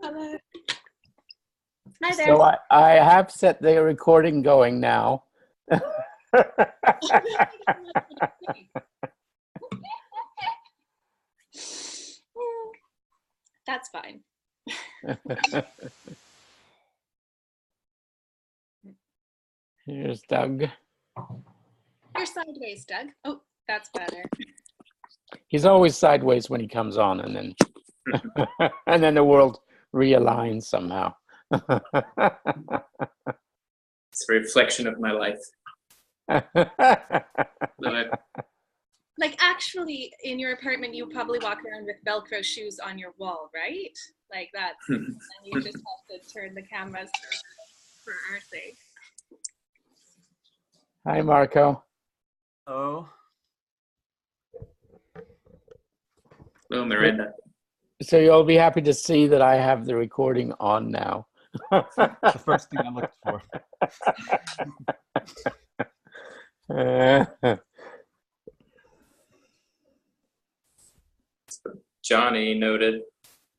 Hello. Hi there. So I have set the recording going now. That's fine. Here's Doug. You're sideways, Doug. Oh, that's better. He's always sideways when he comes on, and then and then the world realigns somehow. It's a reflection of my life. Like, actually, in your apartment, you probably walk around with Velcro shoes on your wall, right? Like that. And you just have to turn the cameras for our sake. Hi, Marco. Oh. Hello, Miranda. So you'll be happy to see that I have the recording on now. The first thing I looked for. Johnny noted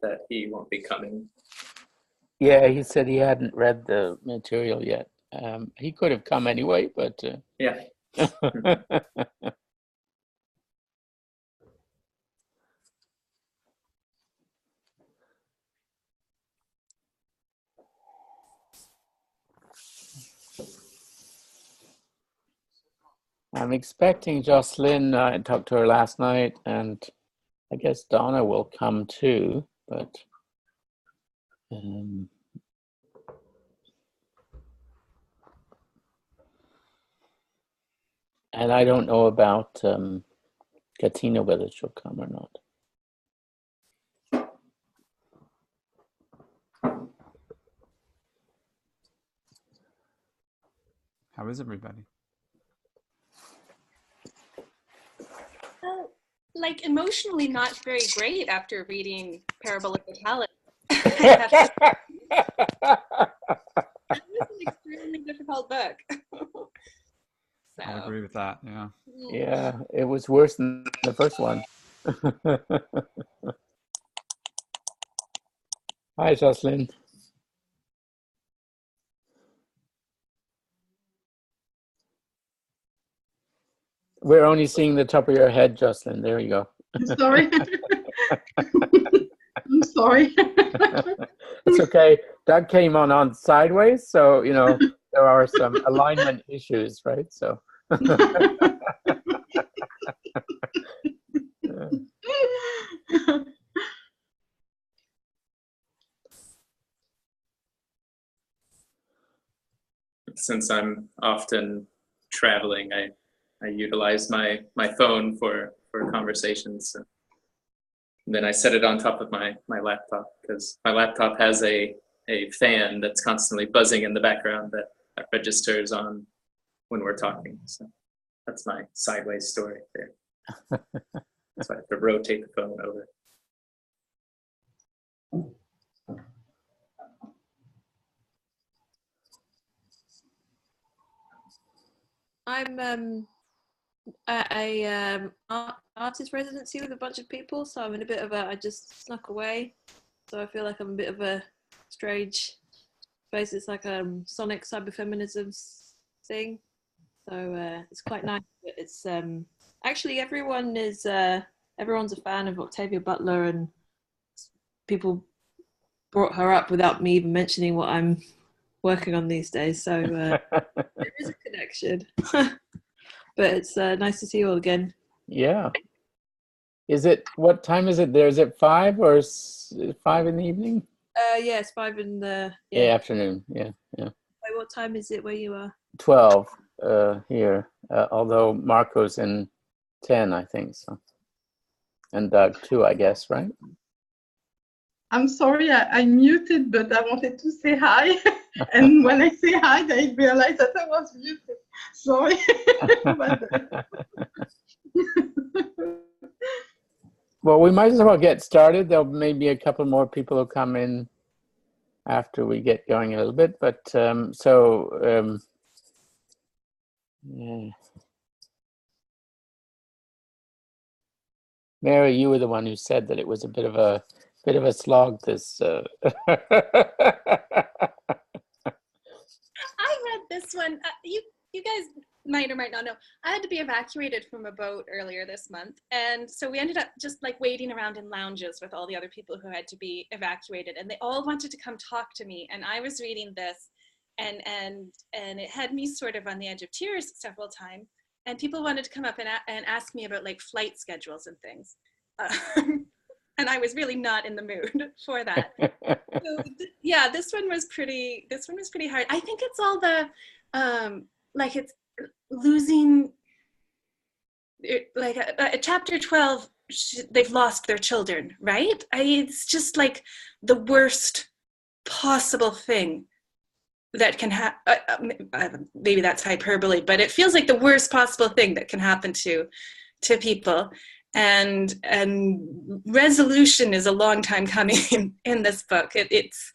that he won't be coming. Yeah, he said he hadn't read the material yet. He could have come anyway, but Yeah. I'm expecting Jocelyne. I talked to her last night, and I guess Donna will come too, but and I don't know about Katina, whether she'll come or not. How is everybody? Like, emotionally not very great after reading Parable of the Talent. It was an extremely difficult book. So. I'll agree with that, yeah. Yeah, it was worse than the first one. Hi, Jocelyne. We're only seeing the top of your head, Jocelyne. There you go. I'm sorry. I'm sorry. It's okay. Doug came on sideways, so you know there are some alignment issues, right? So. Since I'm often traveling, I utilize my phone for conversations. And then I set it on top of my laptop, because my laptop has a fan that's constantly buzzing in the background that registers on when we're talking. So that's my sideways story there. So I have to rotate the phone over. I'm at a artist residency with a bunch of people, so I'm in a bit of I just snuck away, so I feel like I'm a bit of a strange space. It's like a sonic cyberfeminism thing, so it's quite nice. But it's actually everyone's a fan of Octavia Butler, and people brought her up without me even mentioning what I'm working on these days, so there is a connection. But it's nice to see you all again. Yeah. Is it, what time is it there? Is it 5 or 5 in the evening? Yeah, it's 5 in the afternoon. Yeah. Wait, what time is it where you are? 12 here, although Marco's in 10, I think so. And Doug too, I guess, right? I'm sorry, I muted, but I wanted to say hi. And when I say hi, I realized that I was muted. Sorry. Well, we might as well get started. There'll maybe a couple more people will come in after we get going a little bit. But yeah. Mary, you were the one who said that it was a bit of a bit of a slog, this. I read this one. You guys might or might not know. I had to be evacuated from a boat earlier this month, and so we ended up just like waiting around in lounges with all the other people who had to be evacuated, and they all wanted to come talk to me. And I was reading this, and it had me sort of on the edge of tears several times. And people wanted to come up and ask me about like flight schedules and things. And I was really not in the mood for that. So, yeah, this one was pretty hard. I think it's all the like it's losing, like chapter 12, they've lost their children, right? It's just like the worst possible thing that can happen. Maybe that's hyperbole, but it feels like the worst possible thing that can happen to people. And resolution is a long time coming in this book. It's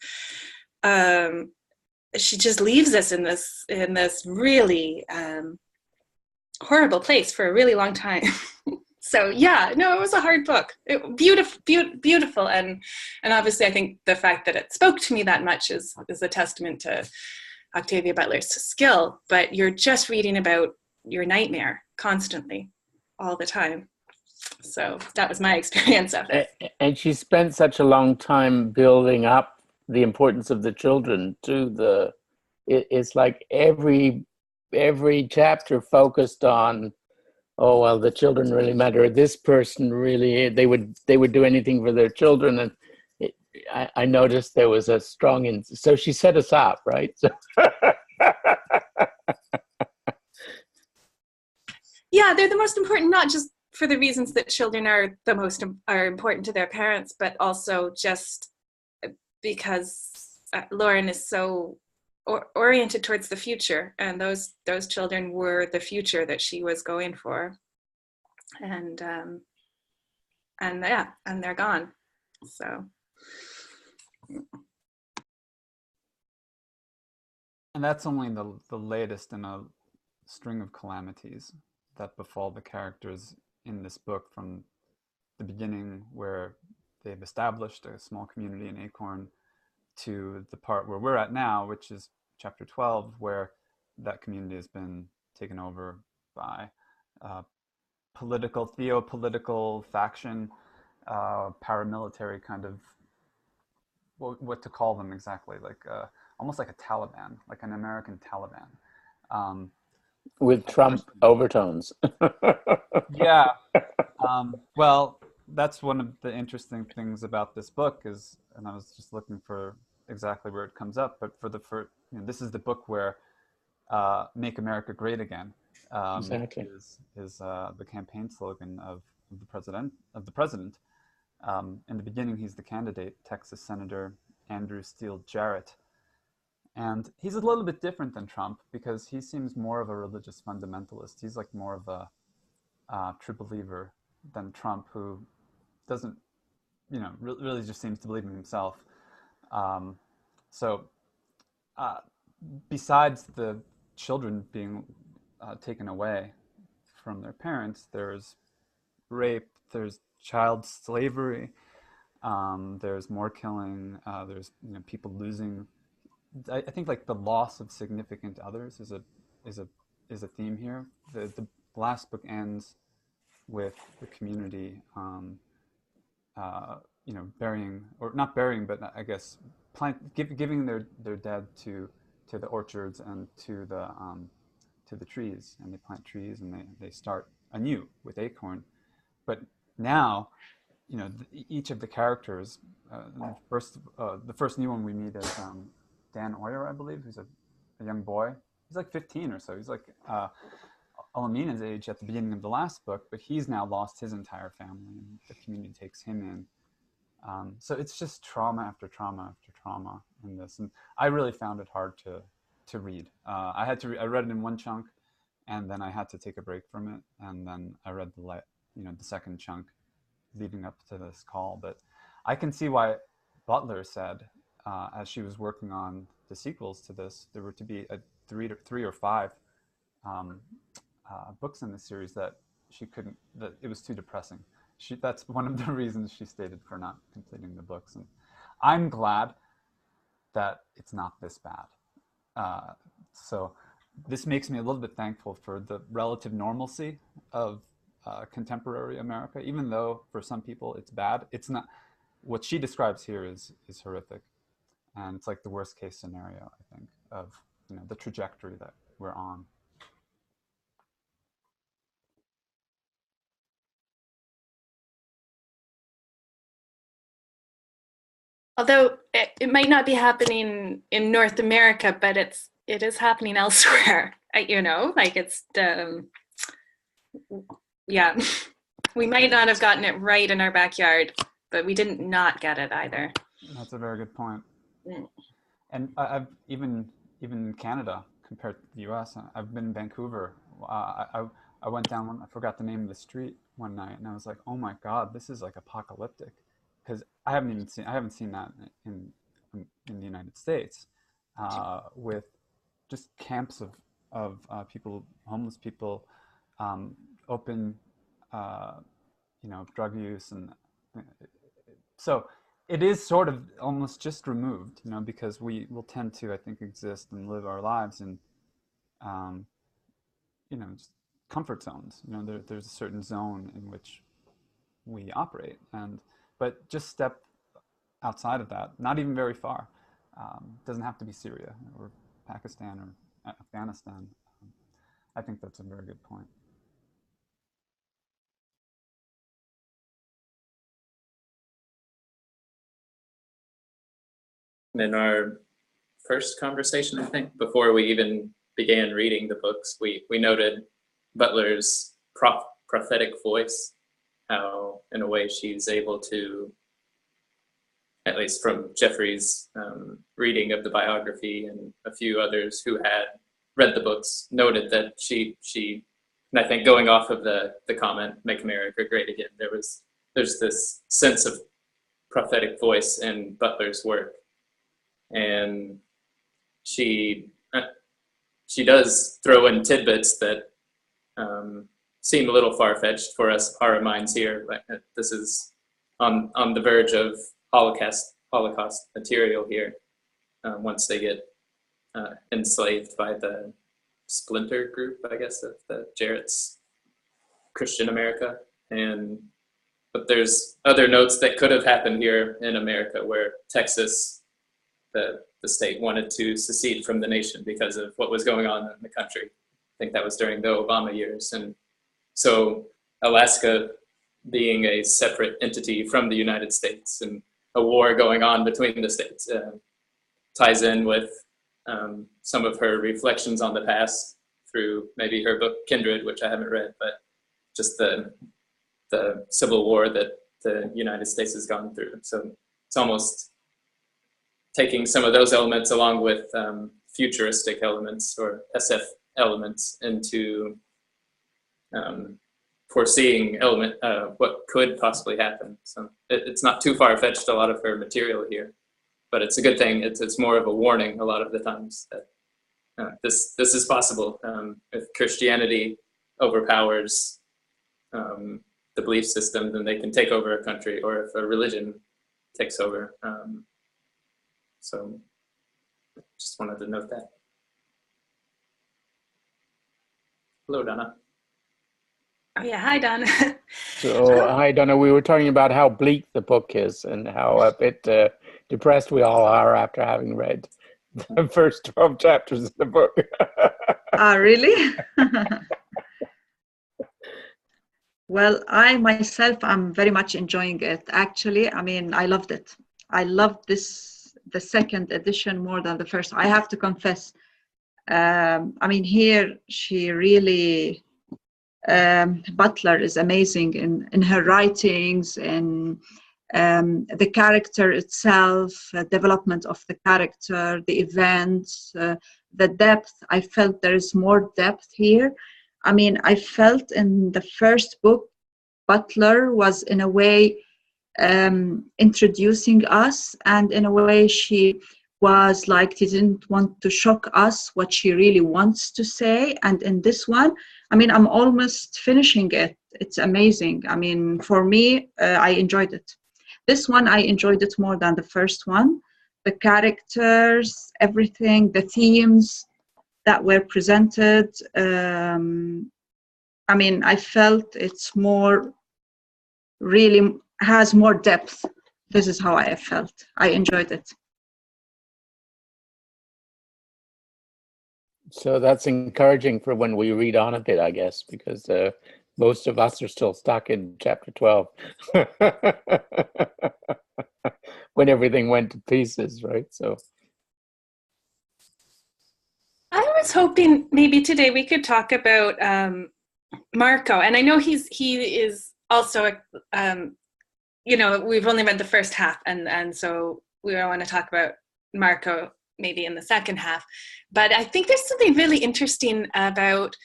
she just leaves us in this really horrible place for a really long time. So yeah, no, it was a hard book. Beautiful, and obviously I think the fact that it spoke to me that much is a testament to Octavia Butler's skill. But you're just reading about your nightmare constantly, all the time. So that was my experience of it. And she spent such a long time building up the importance of the children to it's like every chapter focused on, oh well, the children really matter. This person really, they would do anything for their children. And I noticed there was a strong, so she set us up, right? So yeah, they're the most important, not just for the reasons that children are important to their parents, but also just because Lauren is so oriented towards the future, and those children were the future that she was going for, and they're gone. So. And that's only the latest in a string of calamities that befall the characters in this book, from the beginning where they've established a small community in Acorn to the part where we're at now, which is chapter 12, where that community has been taken over by theopolitical faction, paramilitary kind of, what to call them exactly, like almost like a Taliban, like an American Taliban. With Trump overtones. Yeah. Well, that's one of the interesting things about this book is, and I was just looking for exactly where it comes up, but this is the book where "Make America Great Again" Exactly. is the campaign slogan of the president. In the beginning, he's the candidate, Texas Senator Andrew Steele Jarrett. And he's a little bit different than Trump because he seems more of a religious fundamentalist. He's like more of a true believer than Trump, who doesn't, really just seems to believe in himself. Besides the children being taken away from their parents, there's rape, there's child slavery, there's more killing, there's people losing. I think like the loss of significant others is a theme here. The last book ends with the community, burying, or not burying, but I guess giving their dead to the orchards and to the trees, and they plant trees and they start anew with Acorn. But now, each of the characters, the first new one we meet is Dan Oyer, I believe, who's a young boy. He's like 15 or so. He's like Alamina's age at the beginning of the last book, but he's now lost his entire family, and the community takes him in. So it's just trauma after trauma after trauma in this, and I really found it hard to read. I read it in one chunk, and then I had to take a break from it, and then I read the second chunk leading up to this call. But I can see why Butler said, as she was working on the sequels to this, there were to be three or five books in the series that it was too depressing. that's one of the reasons she stated for not completing the books. And I'm glad that it's not this bad. So this makes me a little bit thankful for the relative normalcy of contemporary America, even though for some people it's bad. It's not. What she describes here is horrific, and it's like the worst case scenario, I think, of the trajectory that we're on. Although it might not be happening in North America, but it is happening elsewhere. Like it's yeah. We might not have gotten it right in our backyard, but we didn't not get it either. That's a very good point. And I've even in Canada compared to the U.S. I've been in Vancouver. I went down. I forgot the name of the street one night, and I was like, "Oh my God, this is like apocalyptic," because I haven't seen that in the United States, with just camps of people, homeless people, open, drug use, and so it is sort of almost just removed, because we will tend to, I think, exist and live our lives in, just comfort zones. There's a certain zone in which we operate, but just step outside of that, not even very far. Doesn't have to be Syria or Pakistan or Afghanistan. I think that's a very good point. In our first conversation, I think, before we even began reading the books, we noted Butler's prophetic voice, how in a way she's able to, at least from Geoffrey's reading of the biography and a few others who had read the books, noted that she and I think going off of the comment, "Make America Great Again," there's this sense of prophetic voice in Butler's work. And she does throw in tidbits that seem a little far-fetched for our minds here. Like this is on the verge of Holocaust material here. Once they get enslaved by the splinter group, I guess, of the Jarrett's Christian America, but there's other notes that could have happened here in America, where Texas, the state, wanted to secede from the nation because of what was going on in the country. I think that was during the Obama years. And so Alaska being a separate entity from the United States and a war going on between the states ties in with some of her reflections on the past through maybe her book Kindred, which I haven't read, but just the civil war that the United States has gone through. So it's almost taking some of those elements along with futuristic elements or SF elements into foreseeing what could possibly happen. So it's not too far-fetched, a lot of her material here, but it's a good thing. It's more of a warning a lot of the times that this is possible. If Christianity overpowers the belief system, then they can take over a country, or if a religion takes over. So just wanted to note that. Hello, Donna. Oh yeah, hi Donna. So, hi Donna, we were talking about how bleak the book is and how a bit depressed we all are after having read the first 12 chapters of the book. Really? Well, I myself, I'm very much enjoying it. Actually, I mean, I loved it. I loved the second edition more than the first. I have to confess. I mean, here she really, Butler is amazing in her writings, and the character itself, development of the character, the events, the depth. I felt there is more depth here. I mean, I felt in the first book, Butler was in a way introducing us, and in a way she was like, she didn't want to shock us what she really wants to say. And in this one, I mean, I'm almost finishing it. it's amazing. I mean, for me, I enjoyed it. This one, I enjoyed it more than the first one. The characters, everything, the themes that were presented. I mean, I felt it's more, really has more depth. This is how I felt. I enjoyed it. So that's encouraging for when we read on a bit, I guess, because most of us are still stuck in chapter 12 when everything went to pieces, right? So I was hoping maybe today we could talk about Marco, and I know he is also you know, we've only read the first half, and so we don't want to talk about Marco maybe in the second half, but I think there's something really interesting about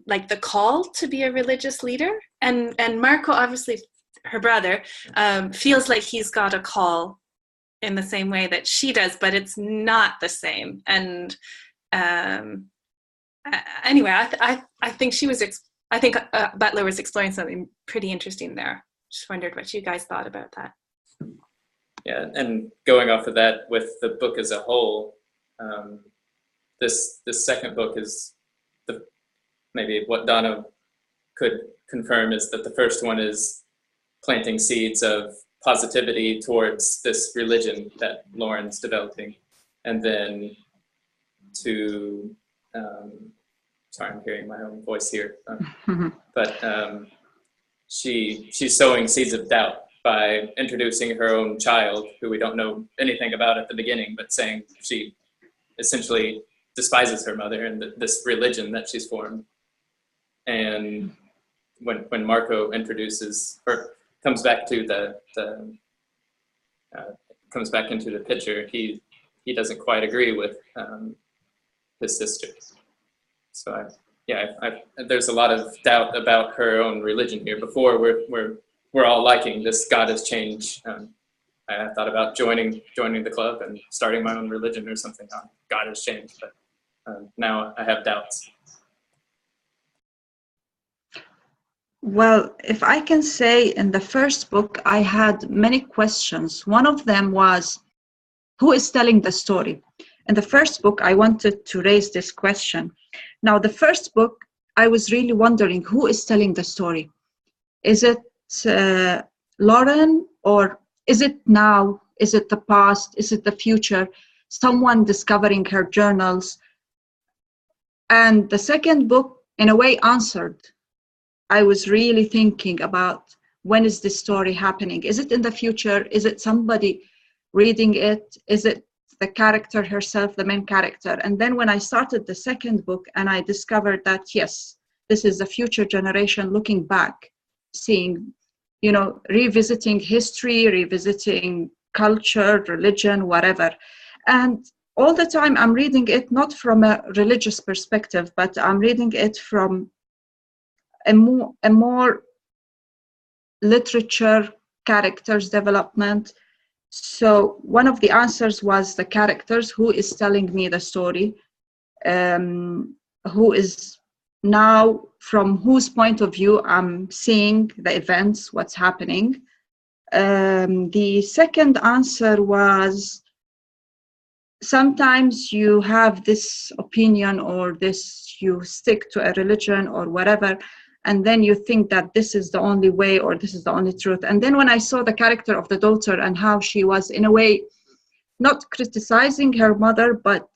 like the call to be a religious leader, and Marco, obviously her brother, feels like he's got a call in the same way that she does, but it's not the same. And anyway, I think Butler was exploring something pretty interesting there. Just wondered what you guys thought about that. Yeah, and going off of that with the book as a whole, this second book is maybe what Dona could confirm is that the first one is planting seeds of positivity towards this religion that Lauren's developing, and then to sorry, I'm hearing my own voice here, but she's sowing seeds of doubt by introducing her own child, who we don't know anything about at the beginning, but saying she essentially despises her mother and this religion that she's formed. And when Marco introduces, or comes back to comes back into the picture, he doesn't quite agree with his sister. So there's a lot of doubt about her own religion here. Before we're all liking this God has changed. I thought about joining the club and starting my own religion or something. God has changed, but now I have doubts. Well, if I can say, in the first book, I had many questions. One of them was, who is telling the story? In the first book, I wanted to raise this question. Now, the first book, I was really wondering, who is telling the story? Is it Lauren, or is it now? Is it the past? Is it the future? Someone discovering her journals? And the second book, in a way, answered. I was really thinking about, when is this story happening? Is it in the future? Is it somebody reading it? Is it the character herself, the main character? And then when I started the second book and I discovered that, yes, this is the future generation looking back, seeing, you know, revisiting history, revisiting culture, religion, whatever. And all the time I'm reading it not from a religious perspective, but I'm reading it from a more literature, characters development. So one of the answers was the characters, who is telling me the story, who is now, from whose point of view I'm seeing the events, what's happening. The second answer was, sometimes you have this opinion or this, you stick to a religion or whatever, and then you think that this is the only way or this is the only truth. And then when I saw the character of the daughter and how she was, in a way, not criticizing her mother, but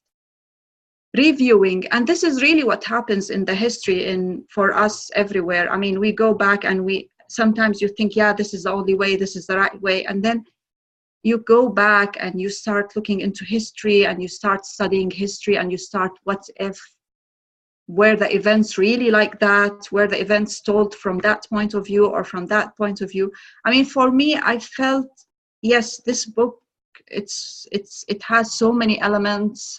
reviewing, and this is really what happens in the history for us everywhere. I mean, we go back and sometimes you think, yeah, this is the only way, this is the right way. And then you go back and you start looking into history and you start studying history and you start, what if, were the events really like that? Were the events told from that point of view or from that point of view? I mean, for me, I felt, yes, this book, it has so many elements.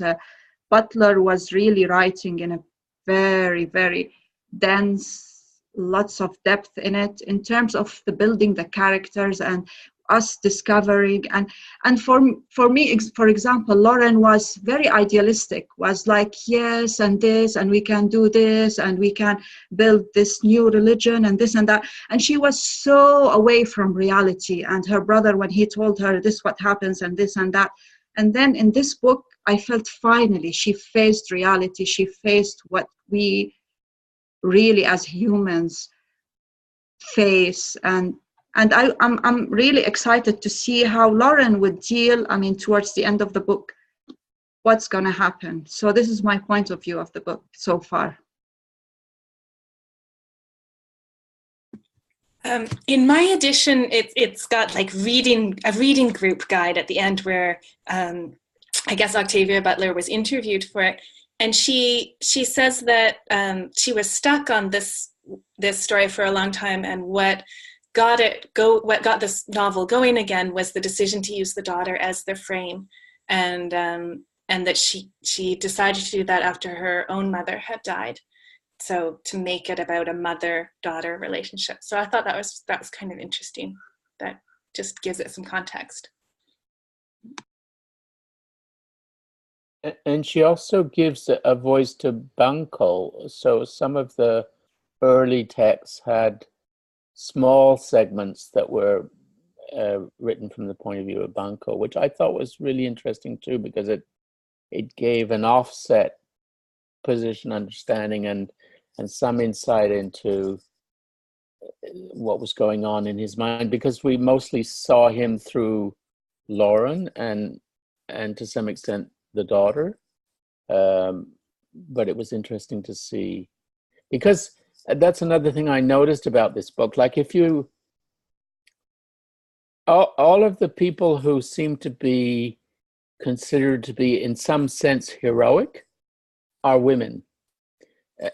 Butler was really writing in a very, very dense, lots of depth in it, in terms of the building the characters. And us discovering. And for me, for example, Lauren was very idealistic, was like, yes, and this, and we can do this, and we can build this new religion and this and that. And she was so away from reality. And her brother, when he told her this what happens and this and that. And then in this book, I felt finally she faced reality. She faced what we really as humans face. And I'm really excited to see how Lauren would deal, I mean, towards the end of the book, what's going to happen. So this is my point of view of the book so far. In my edition, it's got like a reading group guide at the end where I guess Octavia Butler was interviewed for it. And she says that she was stuck on this story for a long time, and what got this novel going again was the decision to use the daughter as the frame, and that she decided to do that after her own mother had died, so to make it about a mother-daughter relationship. So I thought that was kind of interesting. That just gives it some context. And she also gives a voice to Banco. So some of the early texts had small segments that were written from the point of view of Banco, which I thought was really interesting too, because it gave an offset position understanding and some insight into what was going on in his mind, because we mostly saw him through Lauren and to some extent the daughter. But it was interesting to see, because that's another thing I noticed about this book. Like, if you, all of the people who seem to be considered to be in some sense heroic are women,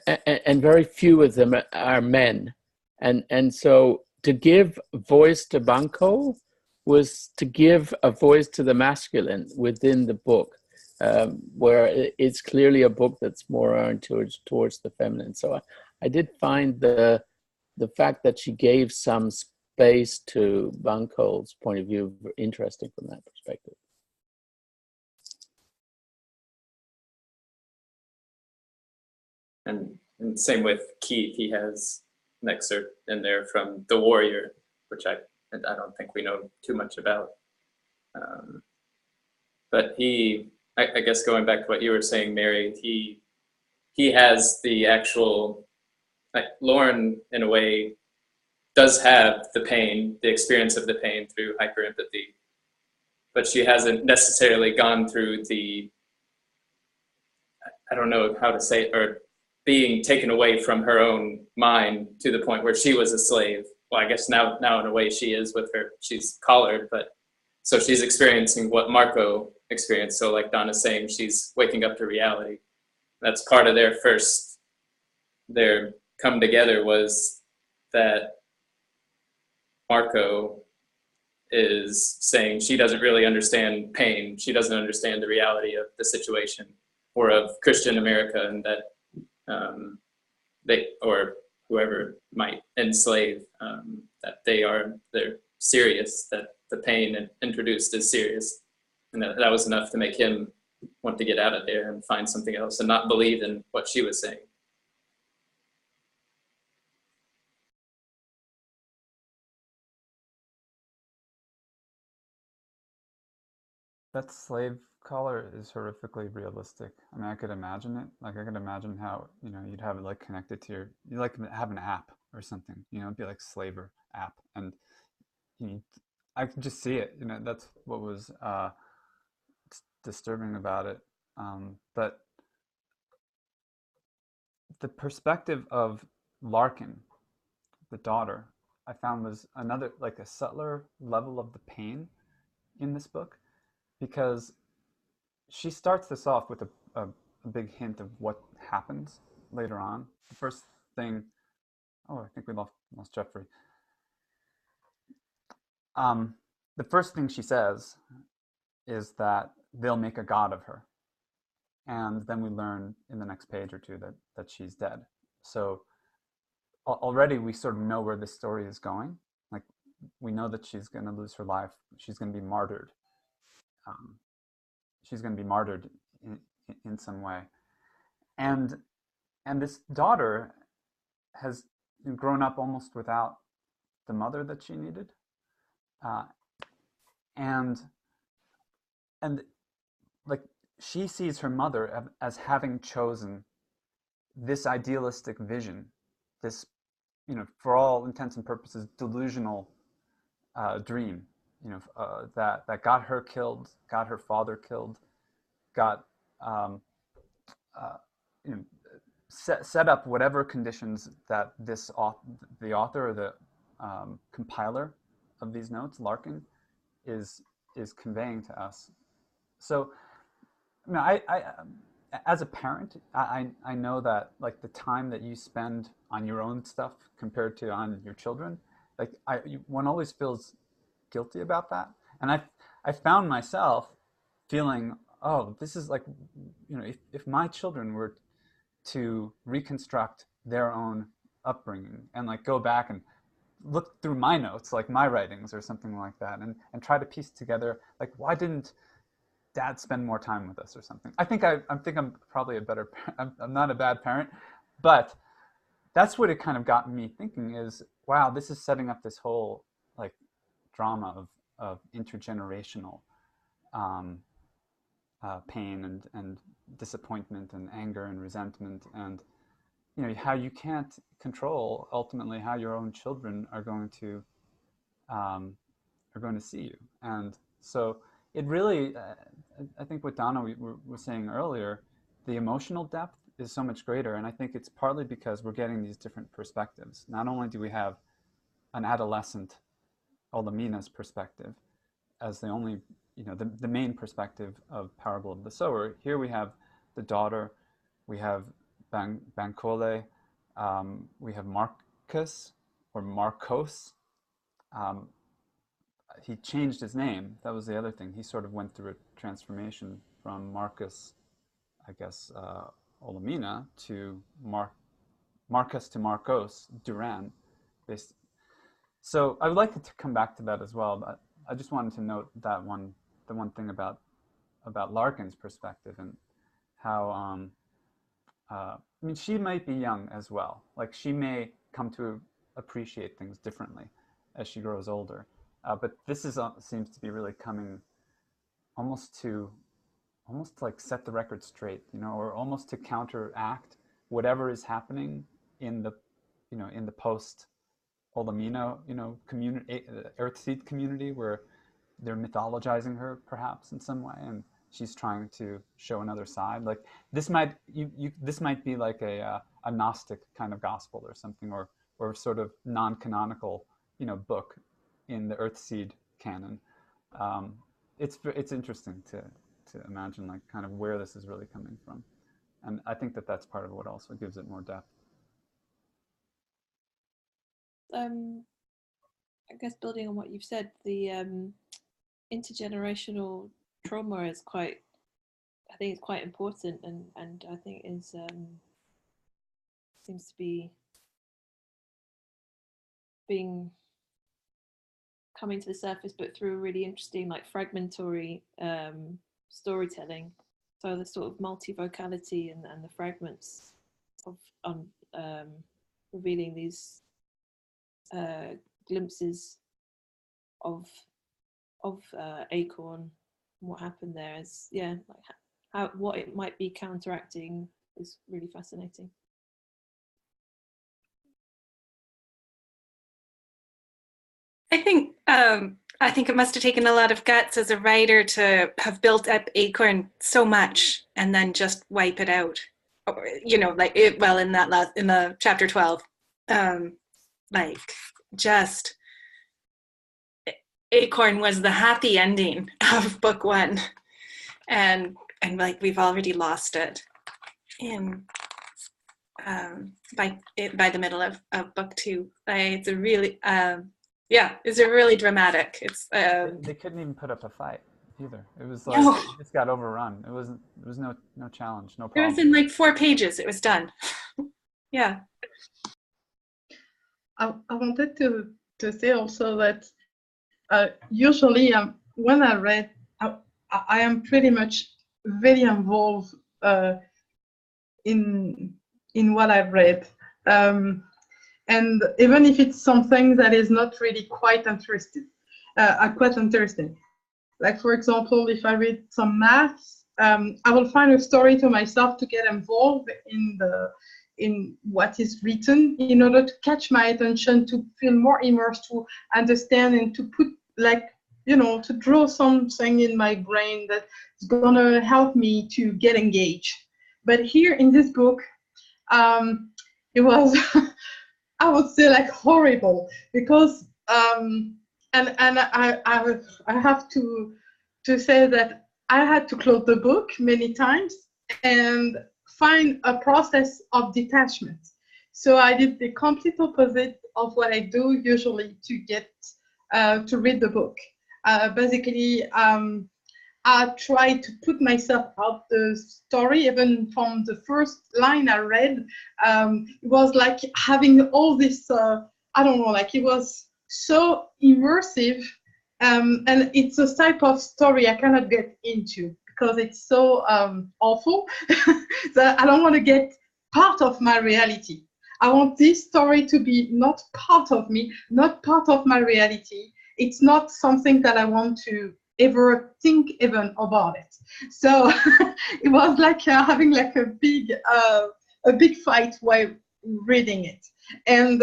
and very few of them are men. And so to give voice to Banco was to give a voice to the masculine within the book, where it's clearly a book that's more oriented towards the feminine. So I did find the fact that she gave some space to Banco's point of view interesting from that perspective. And same with Keith. He has an excerpt in there from The Warrior, which I don't think we know too much about. But I guess going back to what you were saying, Mary, he has the actual, like, Lauren in a way does have the pain, the experience of the pain through hyperempathy, but she hasn't necessarily gone through the, I don't know how to say it, or being taken away from her own mind to the point where she was a slave. Well, I guess now in a way she is with her, she's collared, but so she's experiencing what Marco experienced. So like Donna's saying, she's waking up to reality. That's part of their come together, was that Marco is saying she doesn't really understand pain. She doesn't understand the reality of the situation or of Christian America, and that they, or whoever might enslave, that they're serious, that the pain introduced is serious. And that was enough to make him want to get out of there and find something else and not believe in what she was saying. That slave collar is horrifically realistic. I mean, I could imagine it. Like, I could imagine how, you'd have it like connected to you like have an app or something, it'd be like Slaver app. And I could just see it, that's what was disturbing about it. But the perspective of Larkin, the daughter, I found was another, like, a subtler level of the pain in this book, because she starts this off with a big hint of what happens later on. The first thing, I think we lost Geoffrey. The first thing she says is that they'll make a god of her. And then we learn in the next page or two that she's dead. So already we sort of know where this story is going. Like, we know that she's going to lose her life. She's going to be martyred. She's going to be martyred in some way. And this daughter has grown up almost without the mother that she needed. And like she sees her mother as having chosen this idealistic vision, this, for all intents and purposes, delusional dream, that got her killed, got her father killed, got set up whatever conditions that the author or the compiler of these notes, Larkin, is conveying to us. So, I as a parent, I know that like the time that you spend on your own stuff compared to on your children, like one always feels guilty about that. And I found myself feeling, oh, this is like, if my children were to reconstruct their own upbringing and like go back and look through my notes, like my writings or something like that, and try to piece together, like, why didn't Dad spend more time with us or something? I think I'm probably a better parent. I'm not a bad parent, but that's what it kind of got me thinking is, wow, this is setting up this whole like drama of intergenerational pain and disappointment and anger and resentment, and how you can't control ultimately how your own children are going to see you. And so it really, I think what Dona was saying earlier, the emotional depth is so much greater, and I think it's partly because we're getting these different perspectives. Not only do we have an adolescent Olamina's perspective as the only, the main perspective of Parable of the Sower, here we have the daughter, we have Bankole, we have Marcus or Marcos. He changed his name. That was the other thing. He sort of went through a transformation from Marcus, I guess, Olamina to Marcus to Marcos Duran. So I would like to come back to that as well, but I just wanted to note that the one thing about Larkin's perspective and how, she might be young as well. Like she may come to appreciate things differently as she grows older. But this seems to be really coming almost to like set the record straight, or almost to counteract whatever is happening in the post Olamina, community, Earthseed community, where they're mythologizing her perhaps in some way, and she's trying to show another side. Like this might be like a Gnostic kind of gospel or something, or sort of non-canonical, book in the Earthseed canon. It's interesting to imagine like kind of where this is really coming from, and I think that's part of what also gives it more depth. I guess building on what you've said, the intergenerational trauma is quite important, and I think is seems to be coming to the surface, but through a really interesting like fragmentary storytelling. So the sort of multivocality and the fragments of revealing these glimpses of Acorn and what happened there is, like what it might be counteracting is really fascinating. I think it must have taken a lot of guts as a writer to have built up Acorn so much and then just wipe it out. Like it, well, in the chapter 12, like just Acorn was the happy ending of book 1, and like we've already lost it in by the middle of book 2. It's a really it's a really dramatic. It's they couldn't even put up a fight either. It was like it just got overrun. There was no challenge, no problem. It was in like 4 pages. It was done. Yeah. I wanted to to say also that usually when I read, I am pretty much very involved in what I've read, and even if it's something that is not really quite interesting. Like, for example, if I read some maths, I will find a story to myself to get involved in what is written in order to catch my attention, to feel more immersed, to understand, and to put, like, to draw something in my brain that's gonna help me to get engaged. But here in this book, it was, I would say, like, horrible, because and I have to say that I had to close the book many times and find a process of detachment. So I did the complete opposite of what I do usually to get to read the book. Basically, I tried to put myself out the story. Even from the first line I read, it was like having all this, I don't know, like, it was so immersive, and it's a type of story I cannot get into because it's so awful that I don't want to get part of my reality. I want this story to be not part of me, not part of my reality. It's not something that I want to ever think even about it. So it was like having like a big fight while reading it. And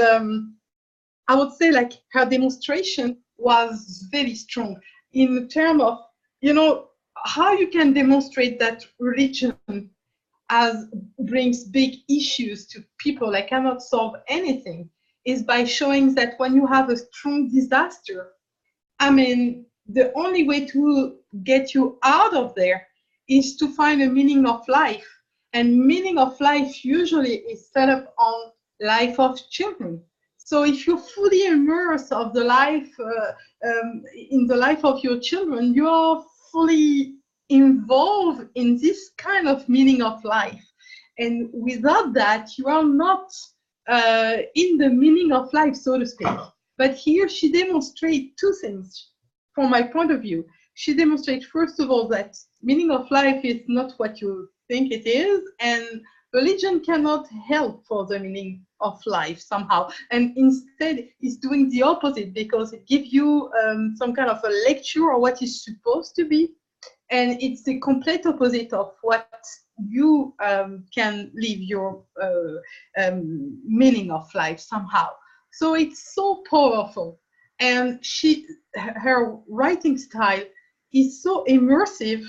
I would say, like, her demonstration was very strong in terms of, how you can demonstrate that religion brings big issues to people, like, cannot solve anything, is by showing that when you have a strong disaster, I mean, the only way to get you out of there is to find a meaning of life. And meaning of life usually is set up on life of children. So if you're fully immersed of the life, in the life of your children, you are fully involved in this kind of meaning of life. And without that, you are not in the meaning of life, so to speak. But here she demonstrates two things from my point of view. She demonstrates, first of all, that meaning of life is not what you think it is, and religion cannot help for the meaning of life somehow. And instead, it's doing the opposite, because it gives you some kind of a lecture or what is supposed to be. And it's the complete opposite of what you can live your meaning of life somehow. So it's so powerful. And her writing style is so immersive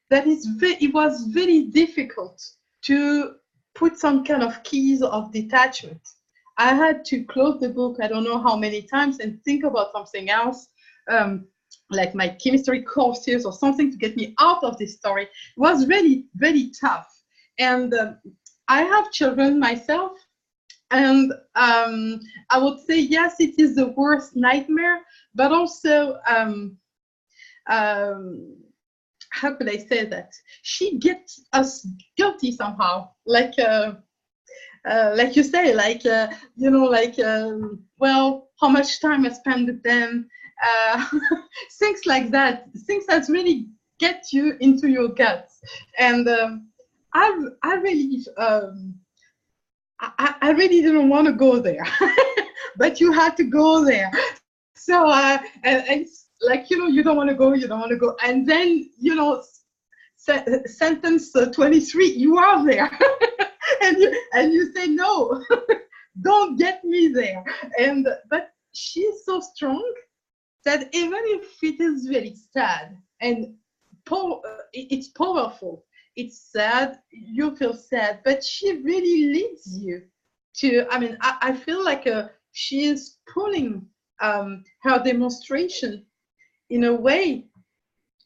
that it was very difficult to put some kind of keys of detachment. I had to close the book, I don't know how many times, and think about something else, like my chemistry courses or something, to get me out of this story. It was really, very tough. And I have children myself, and I would say, yes, it is the worst nightmare, but also, how could I say that? She gets us guilty somehow, like you say, like, well, how much time I spend with them, things like that, things that really get you into your guts. And I really didn't want to go there, but you had to go there. So, and it's like, you don't want to go. And then, sentence 23, you are there. and you say, no, don't get me there. But she's so strong that even if it is very sad and it's powerful, it's sad, you feel sad, but she really leads you to, I feel like she is pulling her demonstration in a way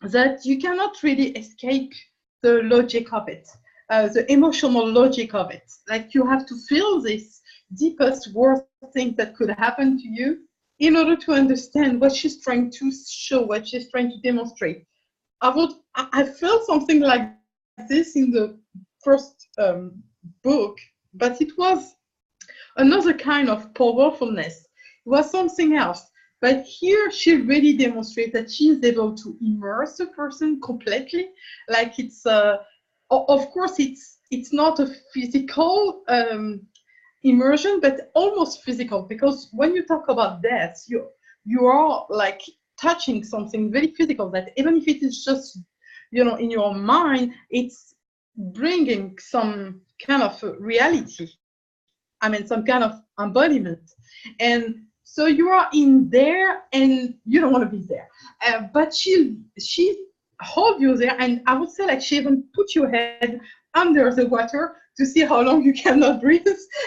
that you cannot really escape the logic of it, the emotional logic of it. Like, you have to feel this deepest, worst thing that could happen to you in order to understand what she's trying to show, what she's trying to demonstrate. I felt something like this in the first book, but it was another kind of powerfulness. was something else. But here she really demonstrates that she is able to immerse a person completely. Like it's, of course, it's not a physical immersion, but almost physical, because when you talk about death, you are like touching something very physical, that even if it is just, you know, in your mind, it's bringing some kind of reality. I mean, some kind of embodiment. And so you are in there and you don't want to be there. But she hold you there, and I would say like she even put your head under the water to see how long you cannot breathe.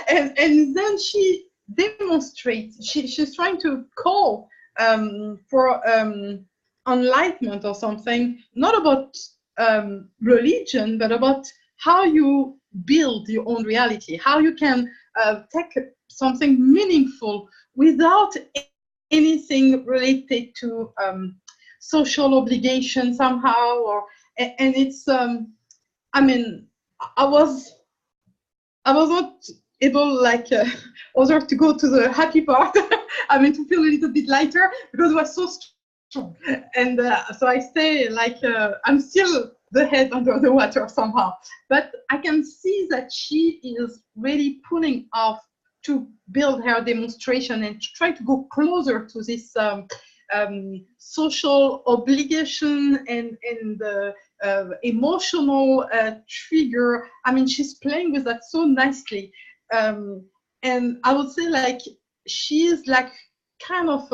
And then she demonstrates, she's trying to call for enlightenment or something, not about religion, but about how you build your own reality, how you can take something meaningful without anything related to social obligation somehow, or and it's I mean, I was not able like others to go to the happy part. I mean, to feel a little bit lighter because it was so strong, and so I stay like I'm still the head under the water somehow, but I can see that she is really pulling off to build her demonstration and to try to go closer to this social obligation and the emotional trigger. I mean, she's playing with that so nicely, and I would say like she is like kind of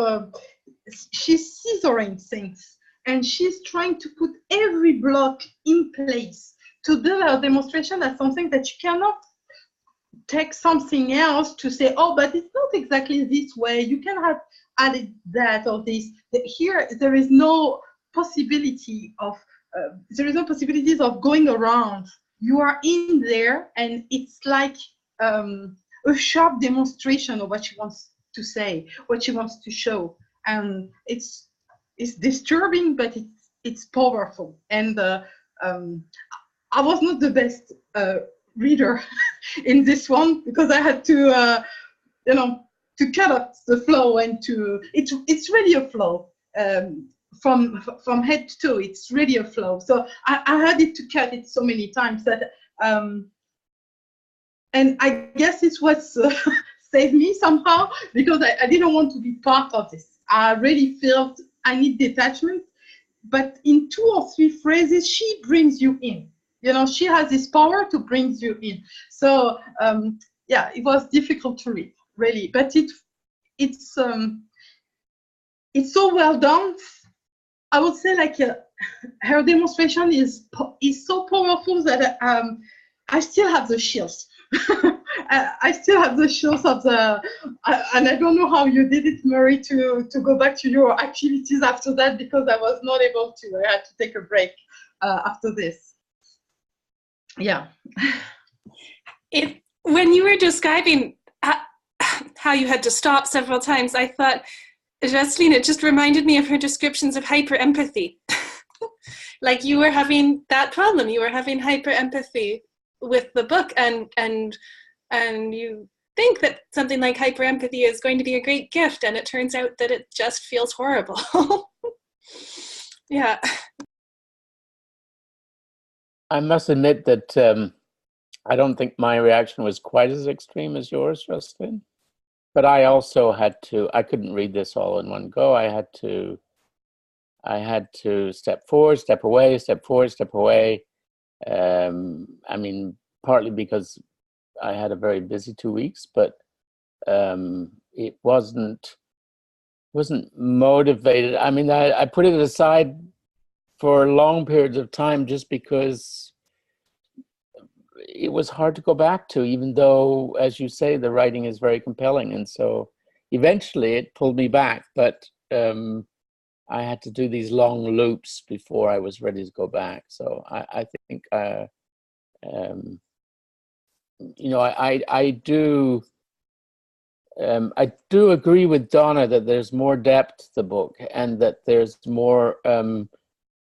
she's scissoring things, and she's trying to put every block in place to build her demonstration as something that you cannot take something else to say, oh, but it's not exactly this way, you can have added that or this. Here there is no possibility of possibilities of going around. You are in there, and it's like a sharp demonstration of what she wants to say, what she wants to show, and it's disturbing, but it's powerful. And I was not the best reader in this one because I had to you know, to cut up the flow, and to it's really a flow from head to toe. It's really a flow. So I had it to cut it so many times that and I guess it's what saved me somehow, because I didn't want to be part of this. I really felt I need detachment, but in 2 or 3 phrases she brings you in. You know, she has this power to bring you in. So yeah, it was difficult to read, really, but it's so well done. I would say like her demonstration is so powerful that I still have the chills. I still have the chills of the, and I don't know how you did it, Marie, to go back to your activities after that, because I was not able to. I had to take a break after this. Yeah. When you were describing how you had to stop several times, I thought, Jocelyne, it just reminded me of her descriptions of hyper-empathy. Like you were having that problem, you were having hyper-empathy with the book, and you think that something like hyper-empathy is going to be a great gift, and it turns out that it just feels horrible. Yeah. I must admit that I don't think my reaction was quite as extreme as yours, Jocelyne. But I also had to, I couldn't read this all in one go. I had to step forward, step away, step forward, step away. I mean, partly because I had a very busy 2 weeks, but it wasn't motivated. I mean, I put it aside for long periods of time just because it was hard to go back to, even though, as you say, the writing is very compelling. And so eventually it pulled me back, but I had to do these long loops before I was ready to go back. So I think, you know, I do agree with Dona that there's more depth to the book, and that there's more,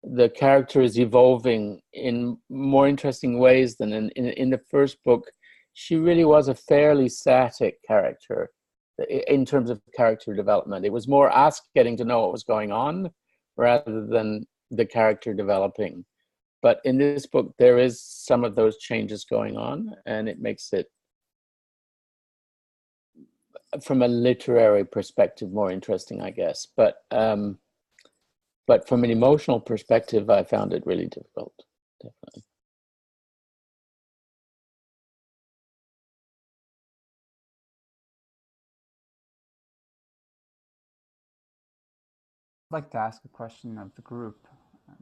the character is evolving in more interesting ways than in the first book. She really was a fairly static character. in terms of character development. It was more us getting to know what was going on rather than the character developing. But in this book, there is some of those changes going on, and it makes it, from a literary perspective, more interesting, I guess. But from an emotional perspective, I found it really difficult, definitely. I'd like to ask a question of the group.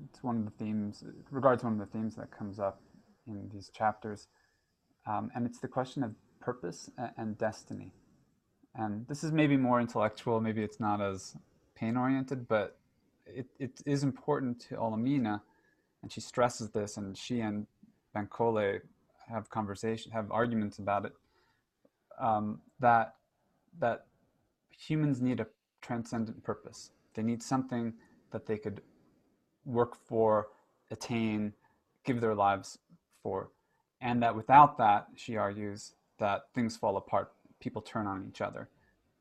It's one of the themes, regards one of the themes that comes up in these chapters, and it's the question of purpose and destiny. And this is maybe more intellectual, maybe it's not as pain-oriented, but it is important to Olamina, and she stresses this, and she and Bankole have arguments about it, that humans need a transcendent purpose. They need something that they could work for, attain, give their lives for. And that without that, she argues, that things fall apart, people turn on each other.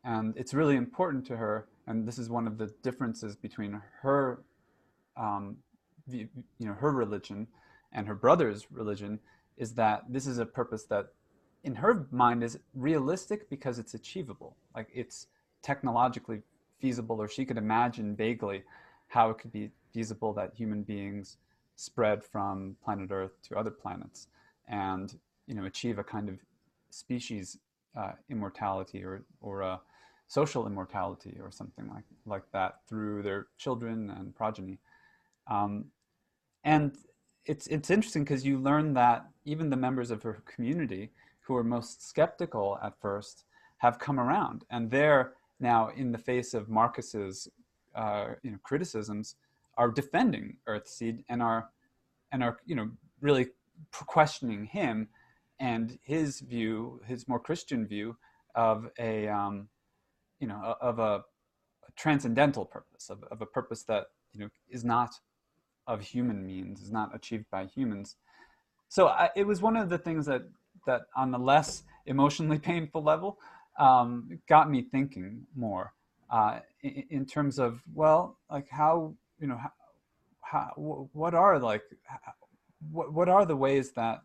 And it's really important to her, and this is one of the differences between her, her religion and her brother's religion, is that this is a purpose that in her mind is realistic because it's achievable. Like it's technologically feasible, or she could imagine vaguely how it could be feasible that human beings spread from planet Earth to other planets and achieve a kind of species immortality or a social immortality or something like that through their children and progeny. And it's interesting because you learn that even the members of her community who were most skeptical at first have come around, and they're now, in the face of Marcus's criticisms, are defending Earthseed and are really questioning him and his view, his more Christian view of a transcendental purpose, of a purpose that is not of human means, is not achieved by humans. So it was one of the things that on the less emotionally painful level got me thinking more in terms of, well, like what are the ways that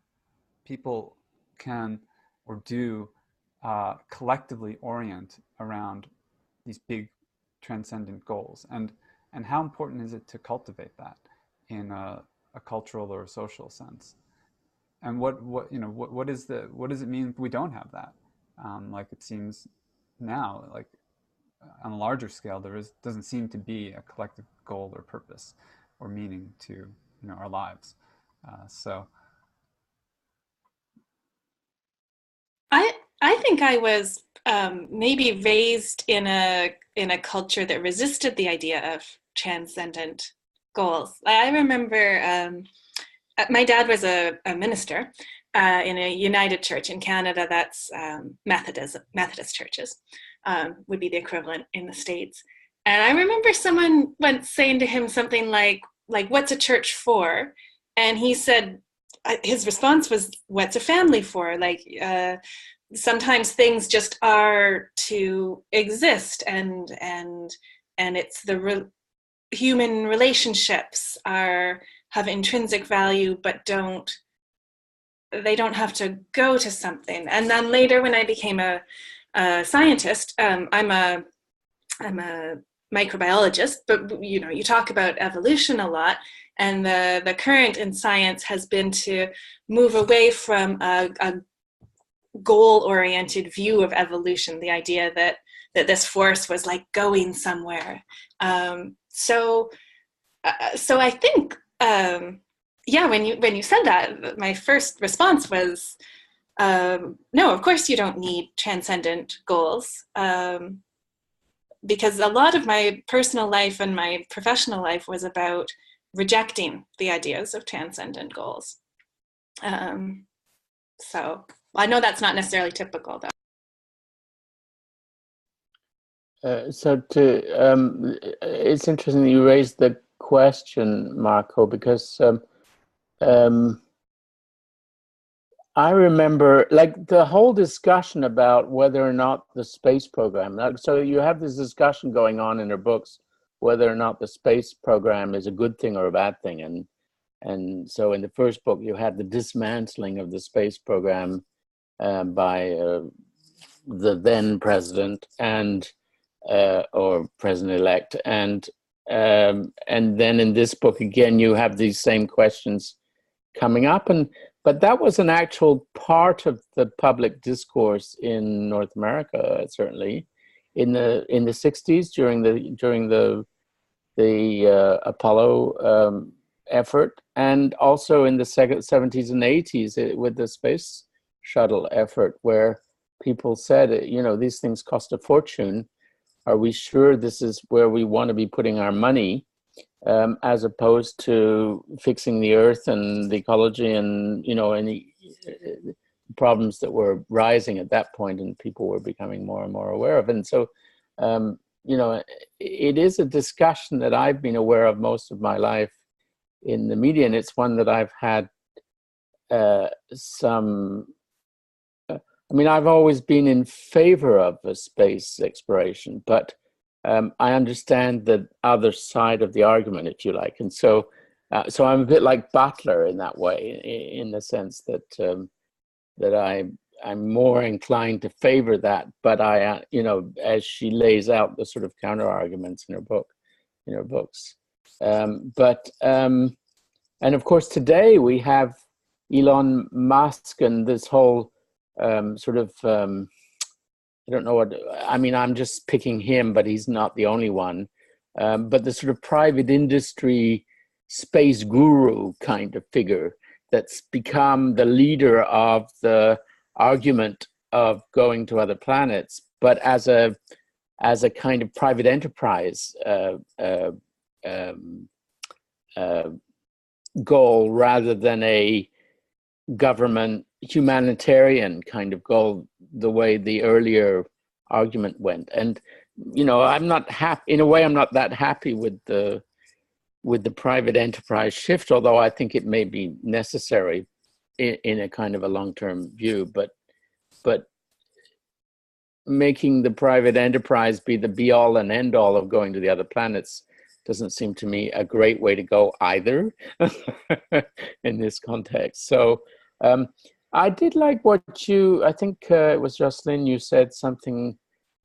people can or do collectively orient around these big transcendent goals, and how important is it to cultivate that in a cultural or a social sense, and what does it mean if we don't have that? Like it seems now, like on a larger scale, doesn't seem to be a collective goal or purpose or meaning to our lives. So I think I was maybe raised in a culture that resisted the idea of transcendent goals. I remember my dad was a minister in a United Church in Canada. That's Methodist churches would be the equivalent in the States. And I remember someone once saying to him something like what's a church for? And he said, his response was, what's a family for? Sometimes things just are to exist, and it's the human relationships have intrinsic value, but they don't have to go to something. And then later, when I became a scientist, I'm a microbiologist, but you talk about evolution a lot, and the current in science has been to move away from a goal-oriented view of evolution, the idea that this force was like going somewhere. So I think, when you said that, my first response was, no, of course you don't need transcendent goals, because a lot of my personal life and my professional life was about rejecting the ideas of transcendent goals. So I know that's not necessarily typical, though. It's interesting that you raised the question, Marco, because I remember like the whole discussion about whether or not the space program, so you have this discussion going on in her books, whether or not the space program is a good thing or a bad thing. And so in the first book, you had the dismantling of the space program by the then president and or president-elect. And then in this book, again, you have these same questions coming up. But that was an actual part of the public discourse in North America, certainly in the 60s during the Apollo effort, and also in the 70s and 80s with the space shuttle effort, where people said, you know, these things cost a fortune. Are we sure this is where we want to be putting our money? As opposed to fixing the earth and the ecology and, you know, any problems that were rising at that point and people were becoming more and more aware of. And so, you know, it is a discussion that I've been aware of most of my life in the media, and it's one that I've had I mean, I've always been in favor of a space exploration, but I understand the other side of the argument, if you like. And so I'm a bit like Butler in that way, in the sense that I'm more inclined to favor that, but I, you know, as she lays out the sort of counter arguments in her books. And of course, today we have Elon Musk and this whole sort of, I don't know what, I mean, I'm just picking him, but he's not the only one. But the sort of private industry space guru kind of figure that's become the leader of the argument of going to other planets, but as a kind of private enterprise goal rather than a government humanitarian kind of goal, the way the earlier argument went. And, you know, I'm not happy, in a way, I'm not that happy with the private enterprise shift, although I think it may be necessary in a kind of a long-term view, but making the private enterprise be the be-all and end-all of going to the other planets doesn't seem to me a great way to go either in this context. So I did like what I think it was Jocelyne, you said something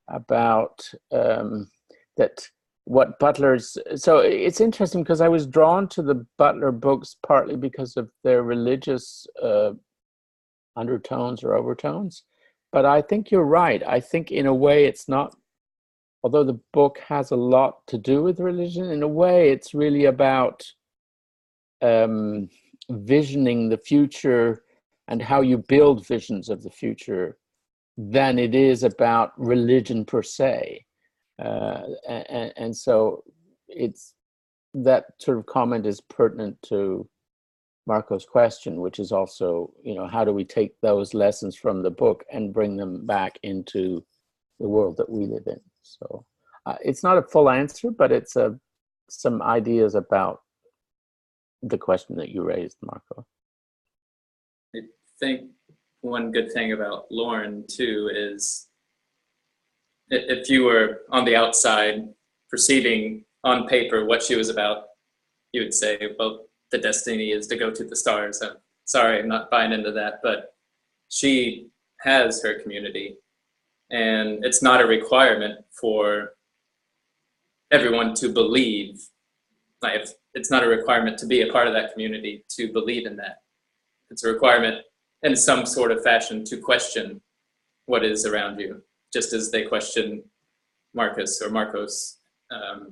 about that what Butler's, so it's interesting because I was drawn to the Butler books partly because of their religious undertones or overtones, but I think you're right. I think in a way it's not, although the book has a lot to do with religion, in a way it's really about visioning the future and how you build visions of the future than it is about religion per se. And so it's, that sort of comment is pertinent to Marco's question, which is also, you know, how do we take those lessons from the book and bring them back into the world that we live in? So it's not a full answer, but it's some ideas about the question that you raised, Marco. I think one good thing about Lauren too is if you were on the outside perceiving on paper what she was about, you would say, well, the destiny is to go to the stars. I'm sorry, I'm not buying into that, but she has her community, and it's not a requirement for everyone to believe. Like, it's not a requirement to be a part of that community to believe in that. It's a requirement in some sort of fashion to question what is around you, just as they question Marcos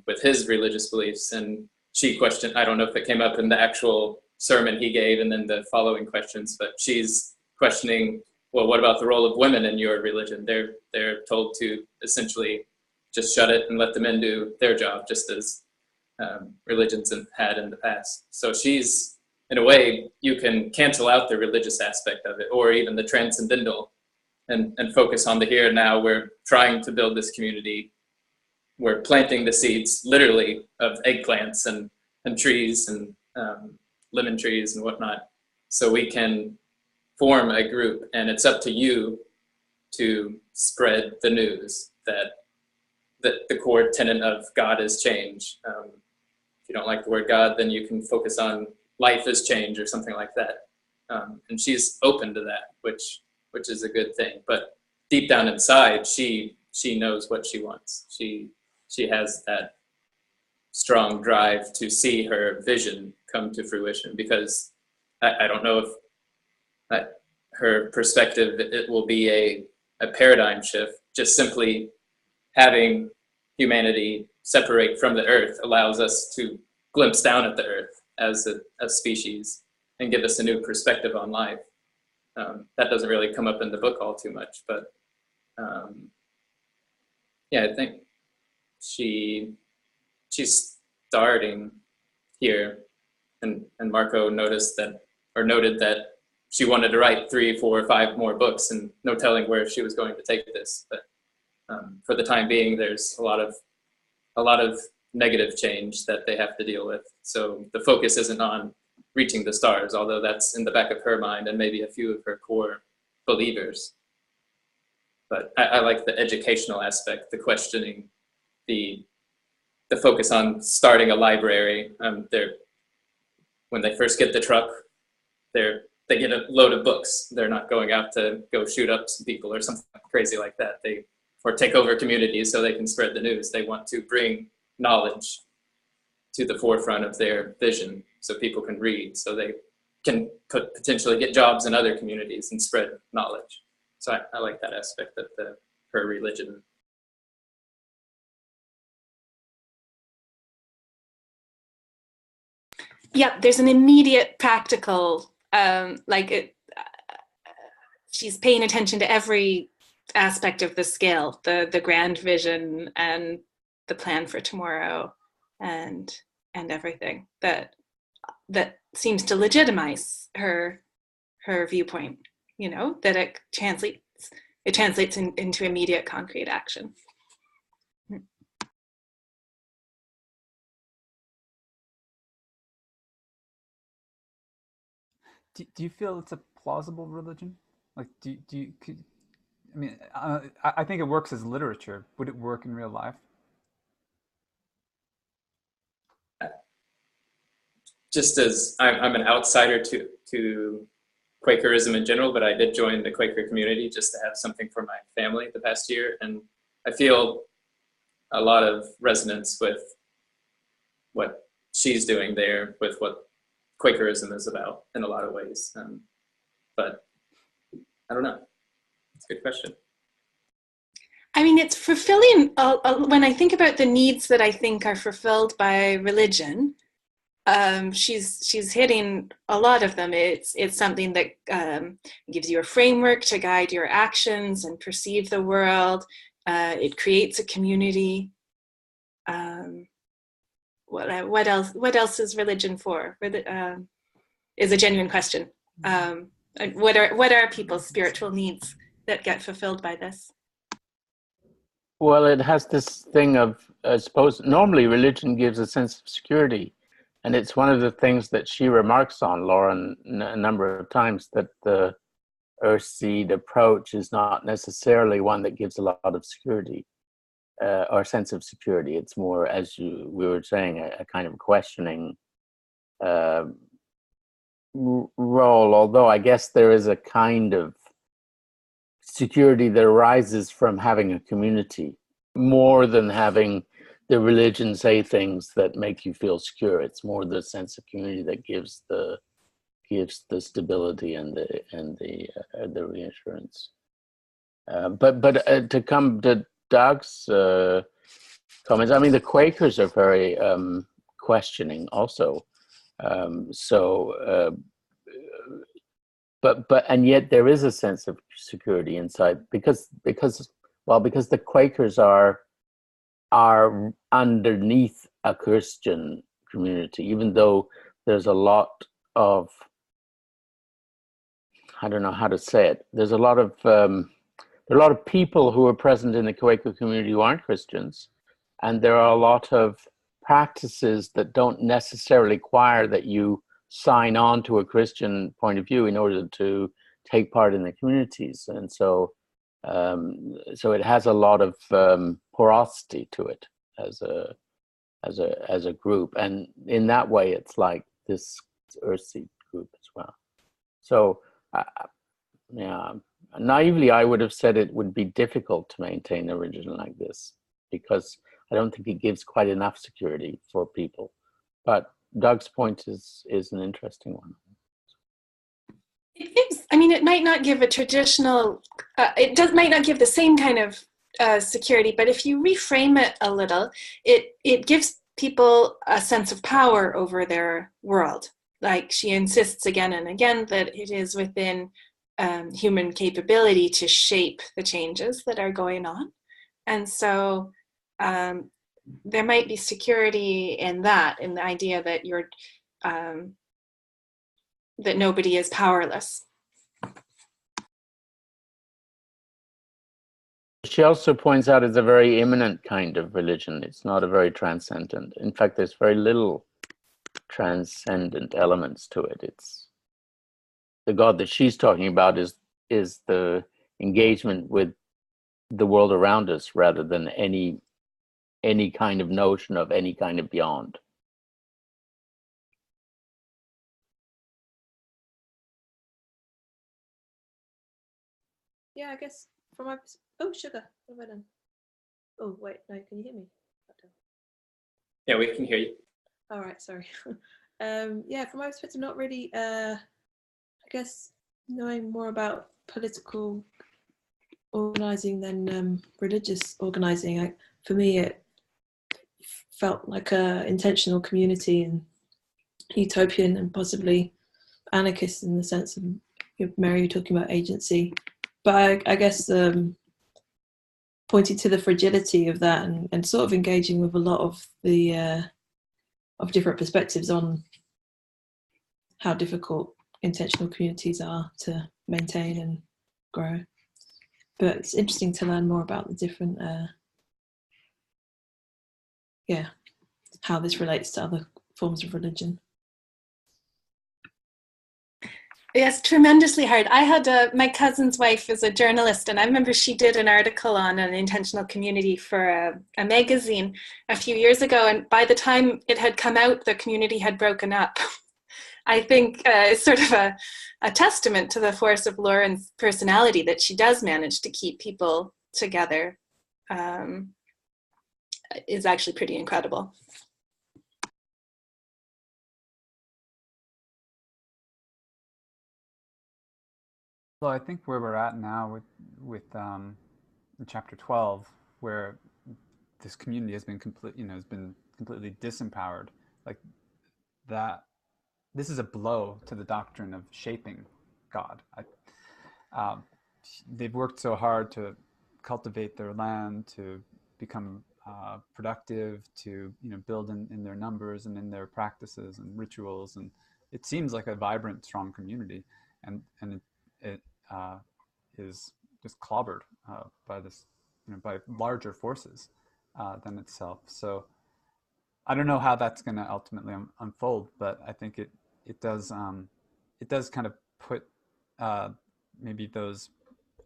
with his religious beliefs. And she questioned, I don't know if it came up in the actual sermon he gave and then the following questions, but she's questioning, well, what about the role of women in your religion? They're told to essentially just shut it and let the men do their job, just as religions had in the past. So she's, in a way, you can cancel out the religious aspect of it, or even the transcendental, and focus on the here and now. We're trying to build this community. We're planting the seeds, literally, of eggplants and trees and lemon trees and whatnot, so we can form a group, and it's up to you to spread the news that the core tenet of God is change. If you don't like the word God, then you can focus on life is change or something like that. And she's open to that, which is a good thing. But deep down inside, she knows what she wants. She has that strong drive to see her vision come to fruition, because I don't know if her perspective, it will be a paradigm shift. Just simply having humanity separate from the earth allows us to glimpse down at the earth as a species and give us a new perspective on life. That doesn't really come up in the book all too much, but yeah, I think she's starting here, and Marco noted that she wanted to write 3, 4, or 5 more books, and no telling where she was going to take this. But for the time being, there's a lot of negative change that they have to deal with. So the focus isn't on reaching the stars, although that's in the back of her mind and maybe a few of her core believers. But I like the educational aspect, the questioning, the focus on starting a library. When they first get the truck, they get a load of books. They're not going out to go shoot up some people or something crazy like that. Or take over communities so they can spread the news. They want to bring knowledge to the forefront of their vision so people can read, so they can potentially get jobs in other communities and spread knowledge. So I like that aspect of her religion. Yeah, there's an immediate practical, she's paying attention to every aspect of the scale, the grand vision and the plan for tomorrow and everything that seems to legitimize her viewpoint, that it translates into immediate concrete action. Do you feel it's a plausible religion? Like, I think it works as literature. Would it work in real life? Just as I'm an outsider to Quakerism in general, but I did join the Quaker community just to have something for my family the past year. And I feel a lot of resonance with what she's doing there, with what Quakerism is about in a lot of ways. But I don't know. It's a good question. I mean, it's fulfilling, when I think about the needs that I think are fulfilled by religion, she's hitting a lot of them. It's something that gives you a framework to guide your actions and perceive the world. It creates a community. What else is religion for? Is a genuine question. What are people's spiritual needs that get fulfilled by this? Well, it has this thing of, I suppose, normally religion gives a sense of security. And it's one of the things that she remarks on, Lauren, a number of times, that the Earthseed approach is not necessarily one that gives a lot of security or sense of security. It's more, as we were saying, a kind of questioning role, although I guess there is a kind of security that arises from having a community more than having the religion say things that make you feel secure. It's more the sense of community that gives the stability and the reassurance. But to come to Doug's comments, I mean, the Quakers are very questioning also. And yet there is a sense of security inside because the Quakers are underneath a Christian community, even though there's a lot of, I don't know how to say it, there are a lot of people who are present in the Quaker community who aren't Christians, and there are a lot of practices that don't necessarily require that you sign on to a Christian point of view in order to take part in the communities, and so so it has a lot of porosity to it as a group, and in that way, it's like this Earthseed group as well. So, yeah, naively, I would have said it would be difficult to maintain a religion like this because I don't think it gives quite enough security for people. But Doug's point is an interesting one. It gives, I mean, it might not give a traditional, might not give the same kind of security, but if you reframe it a little, it gives people a sense of power over their world. Like she insists again and again that it is within human capability to shape the changes that are going on. And so there might be security in that, in the idea that you're, that nobody is powerless. She also points out it's a very immanent kind of religion. It's not a very transcendent. In fact, there's very little transcendent elements to it. It's the God that she's talking about is the engagement with the world around us rather than any kind of notion of any kind of beyond. Yeah, I guess from my oh, sugar, what have I done? Oh wait, no, can you hear me? Yeah, we can hear you. All right, sorry. Yeah, from my perspective, not really. I guess knowing more about political organizing than religious organizing. For me, it felt like a intentional community and utopian and possibly anarchist in the sense of Mary, you're talking about agency. But I guess pointing to the fragility of that and sort of engaging with a lot of the of different perspectives on how difficult intentional communities are to maintain and grow. But it's interesting to learn more about the different, how this relates to other forms of religion. Yes, tremendously hard. I had my cousin's wife is a journalist, and I remember she did an article on an intentional community for a magazine a few years ago, and by the time it had come out, the community had broken up. I think it's sort of a testament to the force of Lauren's personality that she does manage to keep people together. Is actually pretty incredible. Well, I think where we're at now with chapter 12, where this community has been has been completely disempowered, like that. This is a blow to the doctrine of shaping God. They've worked so hard to cultivate their land, to become productive, to build in their numbers and in their practices and rituals, and it seems like a vibrant, strong community, and it is just clobbered by this, by larger forces than itself. So I don't know how that's going to ultimately unfold, but I think it does kind of put maybe those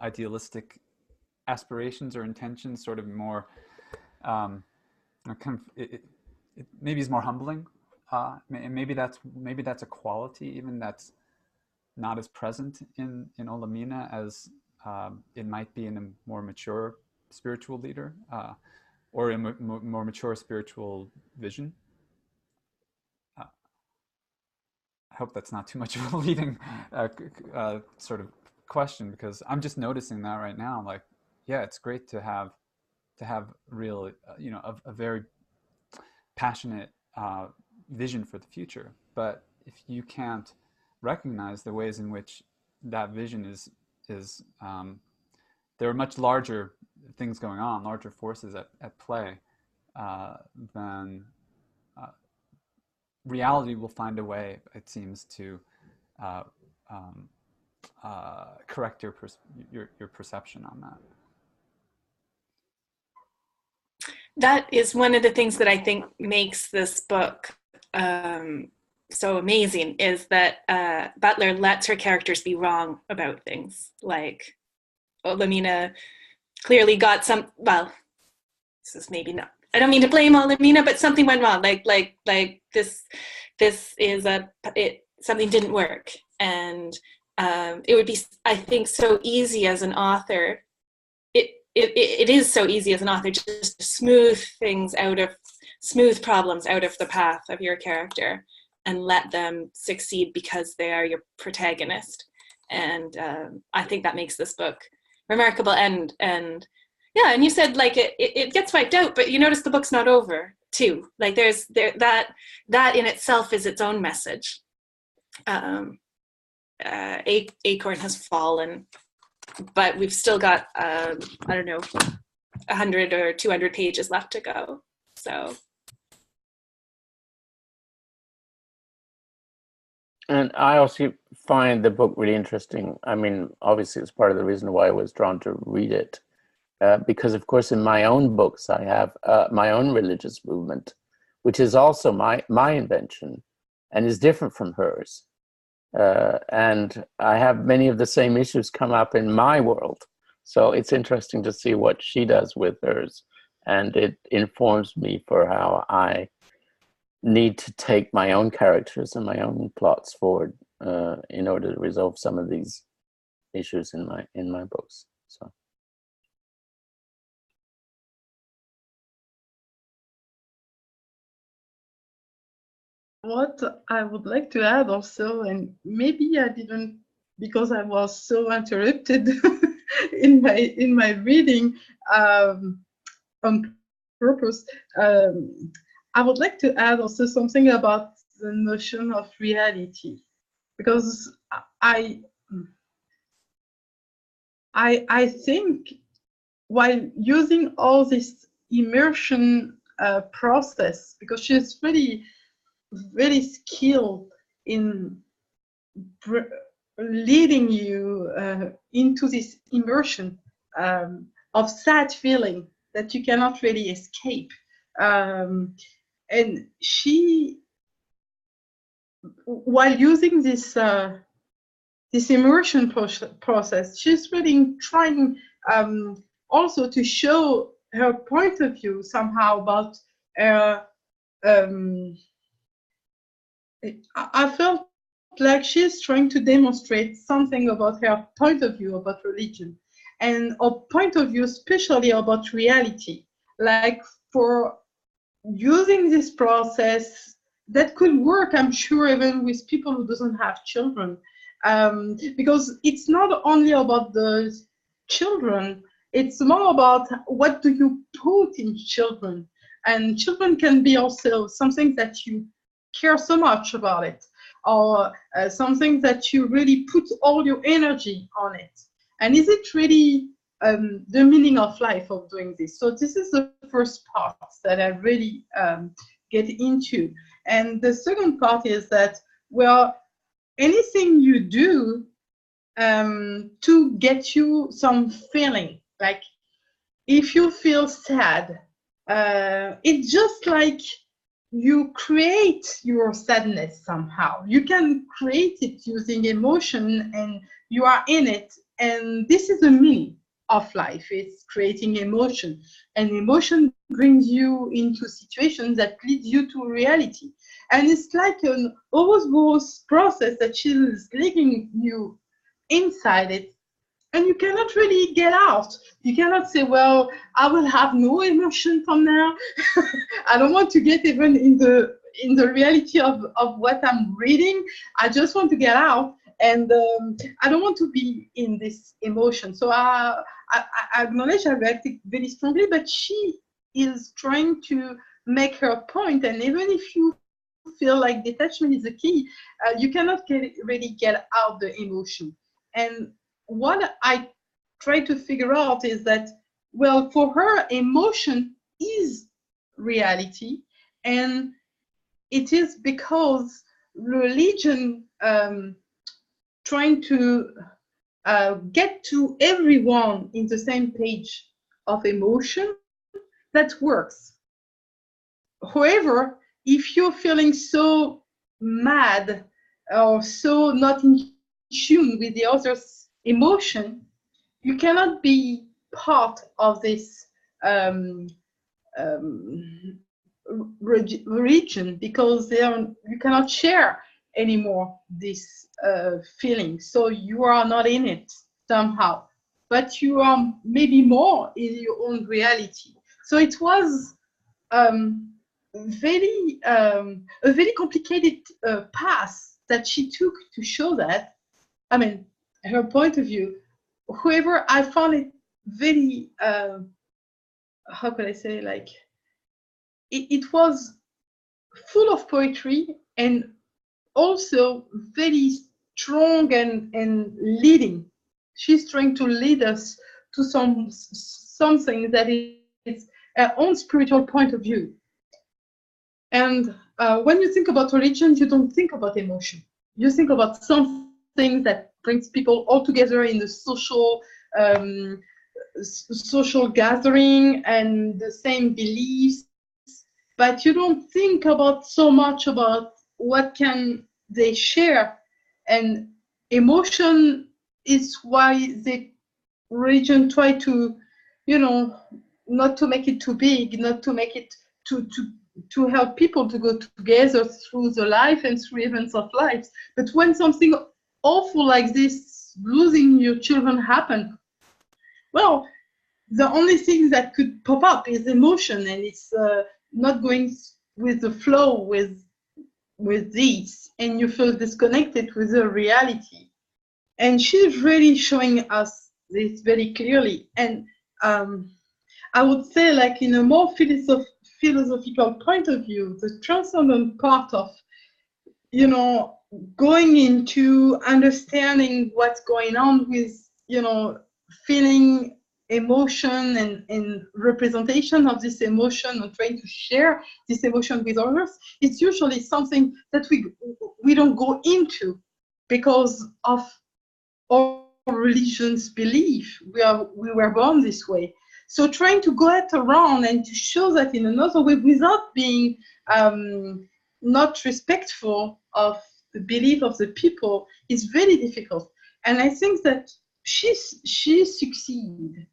idealistic aspirations or intentions sort of more kind of it maybe is more humbling, and maybe that's a quality even that's not as present in Olamina as it might be in a more mature spiritual leader or in a more mature spiritual vision. I hope that's not too much of a leading sort of question, because I'm just noticing that right now. Like, yeah, it's great to have real, a very passionate vision for the future. But if you can't recognize the ways in which that vision is there are much larger things going on, larger forces at play, then reality will find a way, it seems, to correct your perception on that. That is one of the things that I think makes this book so amazing is that Butler lets her characters be wrong about things. Like, Lamina clearly got well, this is maybe not, I don't mean to blame all Lamina, but something went wrong. Like this is something didn't work. And it would be, I think, so easy as an author, it is so easy as an author just to smooth problems out of the path of your character and let them succeed because they are your protagonist. And I think that makes this book remarkable. And yeah, and you said like it gets wiped out, but you notice the book's not over too. Like that in itself is its own message. Acorn has fallen, but we've still got I don't know, 100 or 200 pages left to go. So. And I also find the book really interesting. I mean, obviously, it's part of the reason why I was drawn to read it, because, of course, in my own books, I have my own religious movement, which is also my invention and is different from hers. And I have many of the same issues come up in my world. So it's interesting to see what she does with hers. And it informs me for how I need to take my own characters and my own plots forward in order to resolve some of these issues in my books. So. What I would like to add also, and maybe I didn't because I was so interrupted in my reading on purpose. I would like to add also something about the notion of reality, because I think while using all this immersion process, because she's really very skilled in leading you into this immersion of sad feeling that you cannot really escape. And she, while using this immersion process, she's really trying also to show her point of view somehow about I felt like she's trying to demonstrate something about her point of view about religion, and a point of view especially about reality. Like, for using this process that could work, I'm sure, even with people who doesn't have children, because it's not only about the children, it's more about what do you put in children. And children can be also something that you care so much about it, or something that you really put all your energy on it. And is it really the meaning of life of doing this? So this is the first part that I really get into. And the second part is that, well, anything you do to get you some feeling, like if you feel sad, it's just like you create your sadness somehow. You can create it using emotion, and you are in it. And this is the meaning of life. It's creating emotion. And emotion brings you into situations that leads you to reality. And it's like an Ouroboros process that she's leading you inside it. And you cannot really get out. You cannot say, well, I will have no emotion from now. I don't want to get even in the reality of what I'm reading. I just want to get out. And I don't want to be in this emotion. So I acknowledge I reacted very strongly, but she is trying to make her point. And even if you feel like detachment is the key, you cannot really get out the emotion. And what I try to figure out is that, well, for her, emotion is reality, and it is because religion trying to get to everyone in the same page of emotion, that works. However, if you're feeling so mad or so not in tune with the other's emotion, you cannot be part of this region, because you cannot share anymore this feeling. So you are not in it somehow, but you are maybe more in your own reality. So it was a very complicated path that she took to show that. I mean, her point of view. However, I found it very, how could I say, like, it was full of poetry and also very strong and leading. She's trying to lead us to something that is her own spiritual point of view. And when you think about religion, you don't think about emotion. You think about something that brings people all together in the social gathering and the same beliefs, but you don't think about so much about what can they share. And emotion is why the religion try to, not to make it too big, not to make it to help people to go together through the life and through events of life. But when something awful like this, losing your children, happen, well, the only thing that could pop up is emotion, and it's not going with the flow with these, and you feel disconnected with the reality. And she's really showing us this very clearly. And I would say, like, in a more philosophical point of view, the transcendent part of, going into understanding what's going on with, feeling emotion and representation of this emotion and trying to share this emotion with others, it's usually something that we don't go into because of our religion's belief. We were born this way. So trying to go around and to show that in another way without being not respectful of the belief of the people is very difficult. And I think that she succeeded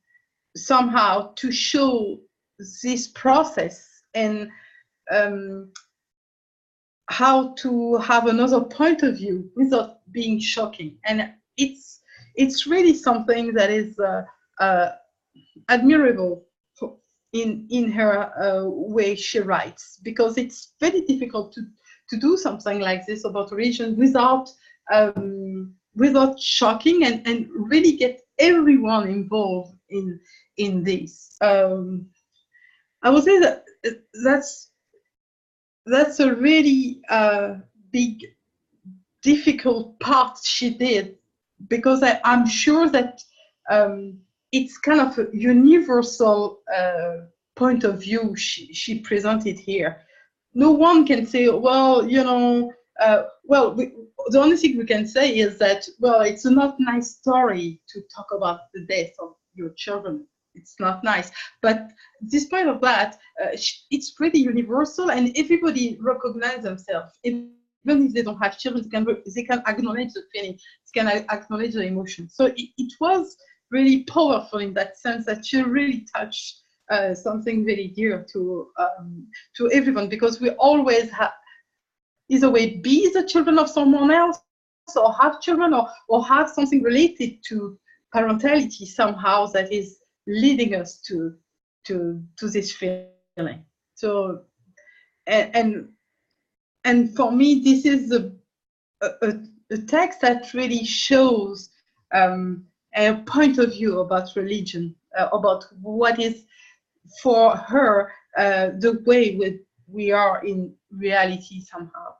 somehow to show this process and how to have another point of view without being shocking. And it's really something that is admirable in her way she writes, because it's very difficult to do something like this about religion without shocking and really get everyone involved in this. I would say that that's a really big, difficult part she did, because I'm sure that it's kind of a universal point of view she presented here. No one can say, well, the only thing we can say is that, well, it's a not nice story to talk about the death of your children. It's not nice. But despite of that, it's pretty universal, and everybody recognizes themselves. Even if they don't have children, they can acknowledge the feeling, they can acknowledge the emotion. So it was really powerful in that sense, that she really touched something very dear to everyone, because we always have either way be the children of someone else, or have children, or have something related to parentality somehow that is leading us to this feeling. So and for me, this is a text that really shows a point of view about religion, about what is for her the way we are in reality somehow.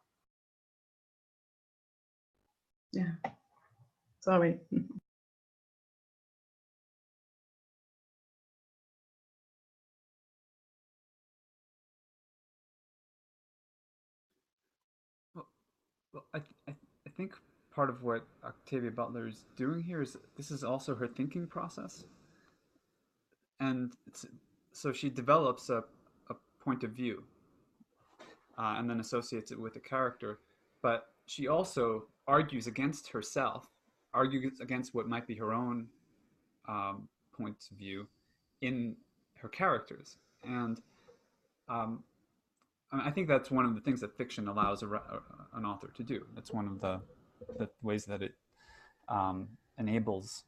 Yeah, sorry. Well, I think part of what Octavia Butler is doing here is this is also her thinking process, and so she develops a point of view and then associates it with a character. but she also argues against herself, argues against what might be her own points of view in her characters. And I think that's one of the things that fiction allows an author to do. That's one of the ways that it enables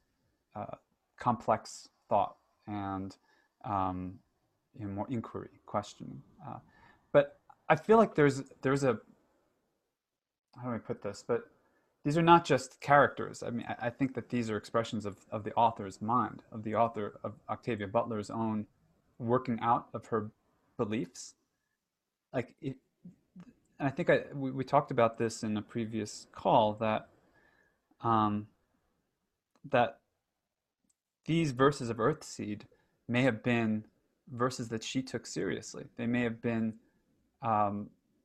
complex thought and more inquiry, questioning. But I feel like there's a, how do I put this? But these are not just characters. I mean, I think that these are expressions of the author's mind, of the author of Octavia Butler's own working out of her beliefs. Like, and I think we talked about this in a previous call, that that these verses of Earthseed may have been verses that she took seriously. They may have been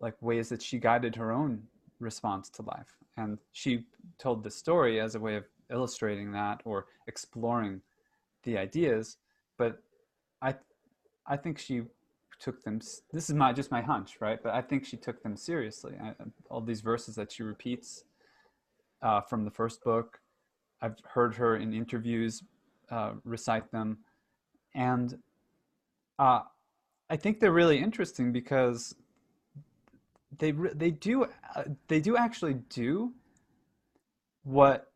like ways that she guided her own response to life. And she told this story as a way of illustrating that or exploring the ideas. But I think she took them, this is just my hunch, right? But I think she took them seriously. All these verses that she repeats from the first book, I've heard her in interviews recite them. And I think they're really interesting because they do actually do what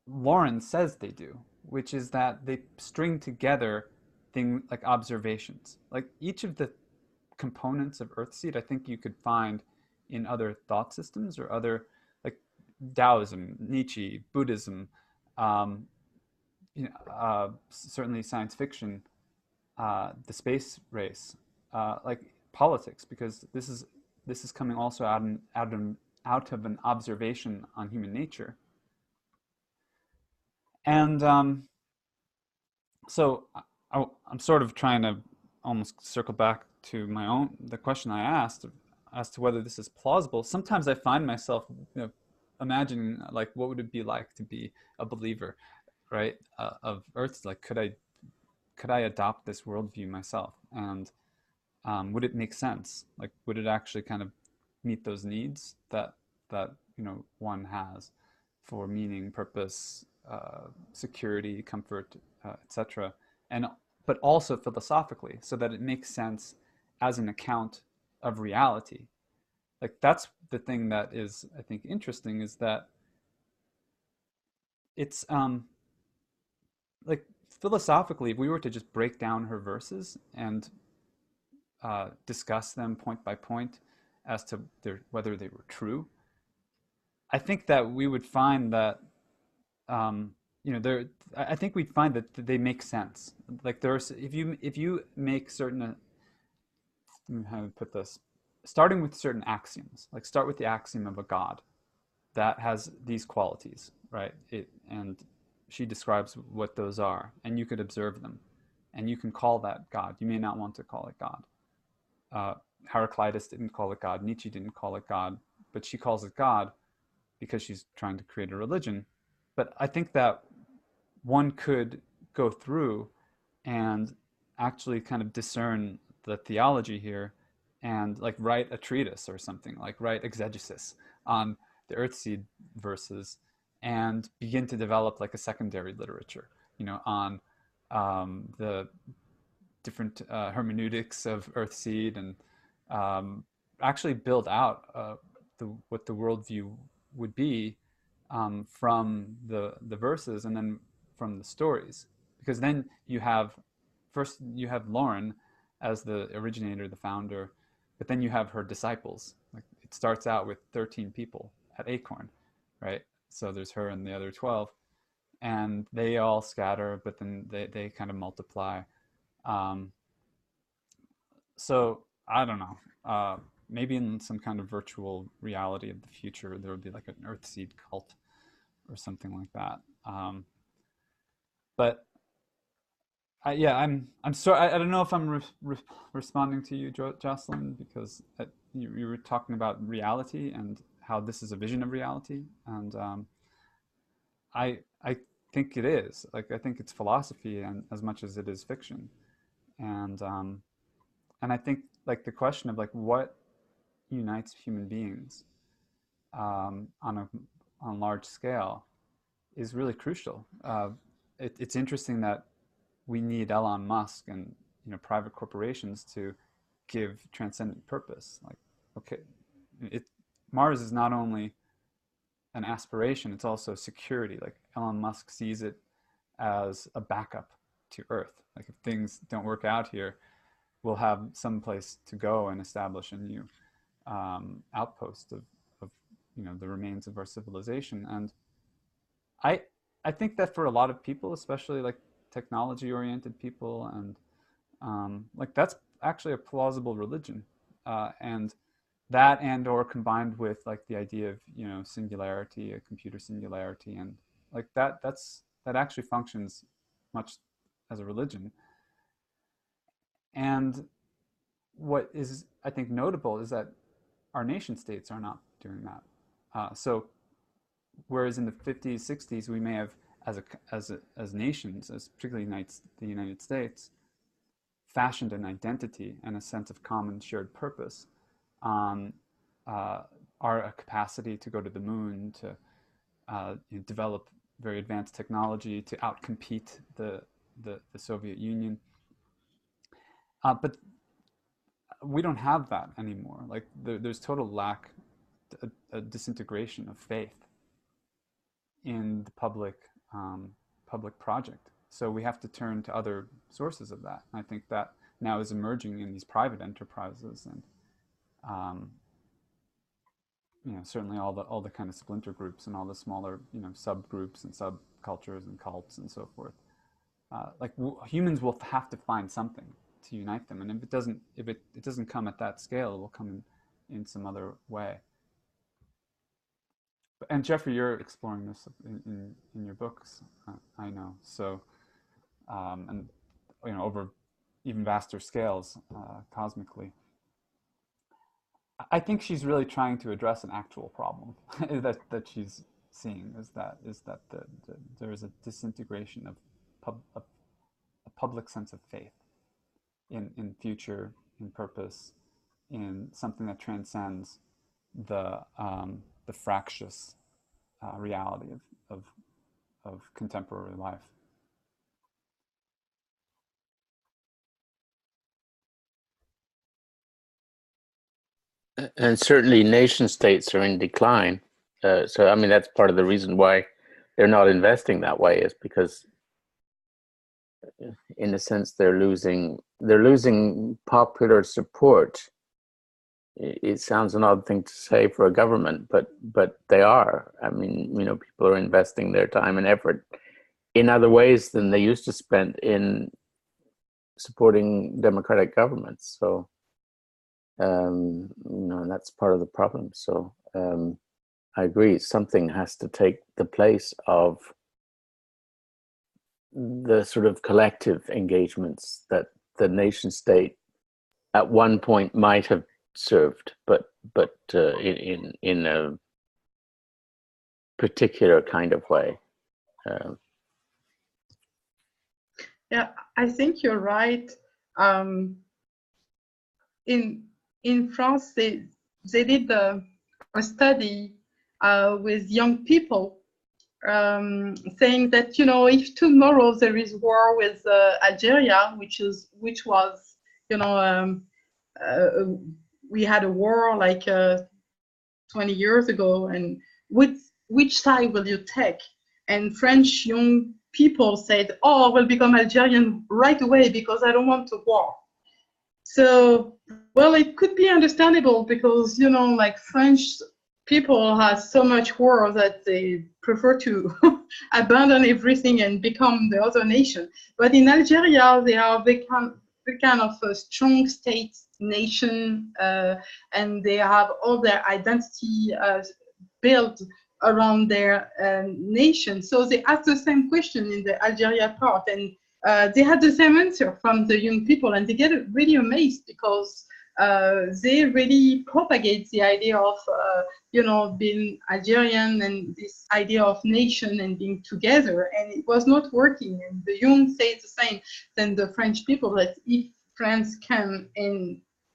Lauren says they do, which is that they string together things like observations. Like each of the components of Earthseed, I think you could find in other thought systems or other, like Taoism, Nietzsche, Buddhism, certainly science fiction, the space race, like politics, because this is coming also out of an observation on human nature. And so I'm sort of trying to almost circle back to the question I asked as to whether this is plausible. Sometimes I find myself, imagining like what would it be like to be a believer, right? Of Earth, like could I adopt this worldview myself, and would it make sense? Like would it actually kind of meet those needs that one has for meaning, purpose, security, comfort, etc. But also philosophically, so that it makes sense as an account of reality. Like that's the thing that is, I think, interesting, is that it's like philosophically, if we were to just break down her verses and discuss them point by point as to whether they were true, I think that we would find that I think we'd find that they make sense. Like there's, if you make certain, how to put this, starting with certain axioms, like start with the axiom of a God that has these qualities, right? And she describes what those are, and you could observe them, and you can call that God. You may not want to call it God. Heraclitus didn't call it God. Nietzsche didn't call it God, but she calls it God because she's trying to create a religion. But I think that one could go through and actually kind of discern the theology here and like write a treatise or something, like write exegesis on the Earthseed verses and begin to develop like a secondary literature, on the different hermeneutics of Earthseed, and actually build out what the worldview would be from the verses and then from the stories. Because then you have Lauren as the originator, the founder, but then you have her disciples. Like it starts out with 13 people at Acorn, right? So there's her and the other 12, and they all scatter, but then they kind of multiply. So I don't know. Maybe in some kind of virtual reality of the future, there would be like an Earthseed cult or something like that. But I'm sorry. I don't know if I'm responding to you, Jocelyne, because you were talking about reality and how this is a vision of reality, and I think it is. Like I think it's philosophy, and as much as it is fiction, and I think like the question of like what unites human beings on a large scale is really crucial. It's interesting that we need Elon Musk and private corporations to give transcendent purpose. Like, okay, Mars is not only an aspiration, it's also security. Like Elon Musk sees it as a backup to Earth. Like if things don't work out here, we'll have some place to go and establish a new outpost of the remains of our civilization. And I think that for a lot of people, especially like technology-oriented people, and like that's actually a plausible religion, and that or combined with like the idea of singularity, a computer singularity, and like that actually functions much as a religion. And what is, I think, notable is that our nation states are not doing that. So whereas in the 50s, 60s, we may have, as nations, as particularly the United States, fashioned an identity and a sense of common shared purpose on our capacity to go to the moon, to develop very advanced technology, to outcompete the Soviet Union. But we don't have that anymore. Like there's total lack, a disintegration of faith in the public project. So we have to turn to other sources of that. I think that now is emerging in these private enterprises, and certainly all the kind of splinter groups and all the smaller subgroups and subcultures and cults and so forth. Like humans will have to find something to unite them, and if it doesn't come at that scale, it will come in some other way. And Geoffrey, you're exploring this in your books, I know. So, and over even vaster scales, cosmically. I think she's really trying to address an actual problem that she's seeing. Is that there is a disintegration of a public sense of faith in future, in purpose, in something that transcends the fractious reality of contemporary life. And certainly nation states are in decline. So I mean, that's part of the reason why they're not investing that way, is because in a sense they're losing popular support. It sounds an odd thing to say for a government, but they are. I mean, people are investing their time and effort in other ways than they used to spend in supporting democratic governments. So, that's part of the problem. So, I agree. Something has to take the place of the sort of collective engagements that the nation state at one point might have served, but in a particular kind of way. Yeah, I think you're right. In France, they did a study with young people, saying that if tomorrow there is war with Algeria, which was we had a war like 20 years ago, and which side will you take? And French young people said, "Oh, I will become Algerian right away because I don't want to war." So, well, it could be understandable because like French people have so much war that they prefer to abandon everything and become the other nation. But in Algeria, they are the kind of a strong state nation, and they have all their identity built around their nation. So they asked the same question in the Algeria part, and they had the same answer from the young people, and they get really amazed because they really propagate the idea of being Algerian and this idea of nation and being together, and it was not working. And the young say the same than the French people, that if France can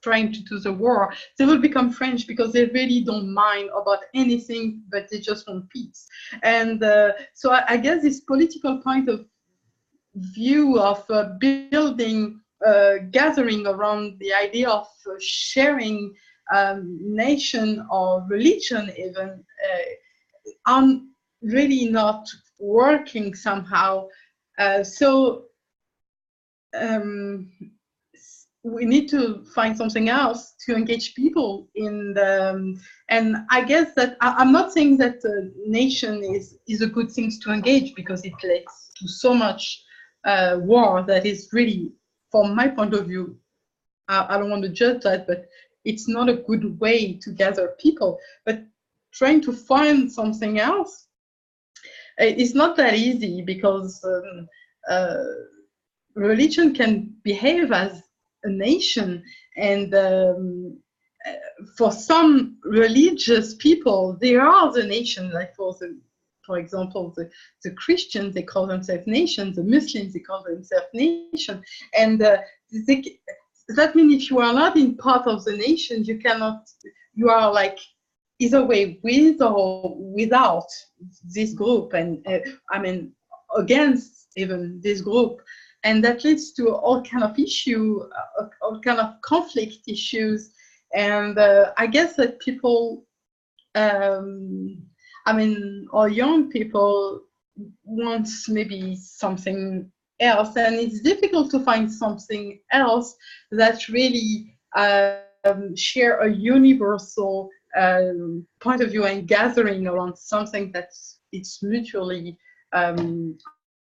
trying to do the war, they will become French because they really don't mind about anything, but they just want peace. And so I guess this political point of view of building, gathering around the idea of sharing nation or religion even, are really not working somehow. We need to find something else to engage people in the, and I guess that I'm not saying that the nation is a good thing to engage, because it leads to so much war that is really, from my point of view, I don't want to judge that, but it's not a good way to gather people. But trying to find something else, it's not that easy, because religion can behave as a nation, and for some religious people, they are the nation. Like for example, the Christians, they call themselves nations. The Muslims, they call themselves nation. And that means if you are not in part of the nation, you cannot. You are like either way with or without this group, and I mean against even this group. And that leads to all kind of issue, all kind of conflict issues. And I guess that people, I mean, or young people want maybe something else. And it's difficult to find something else that really share a universal point of view and gathering around something that's it's mutually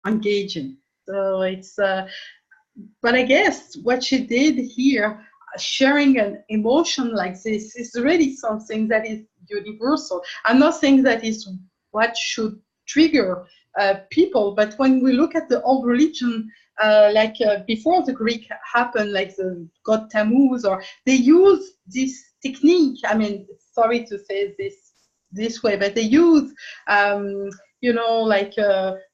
engaging. So it's, but I guess what she did here, sharing an emotion like this, is really something that is universal. I'm not saying that is what should trigger people, but when we look at the old religion, like before the Greek happened, like the god Tammuz, or they use this technique. I mean, sorry to say this way, but they use, you know, like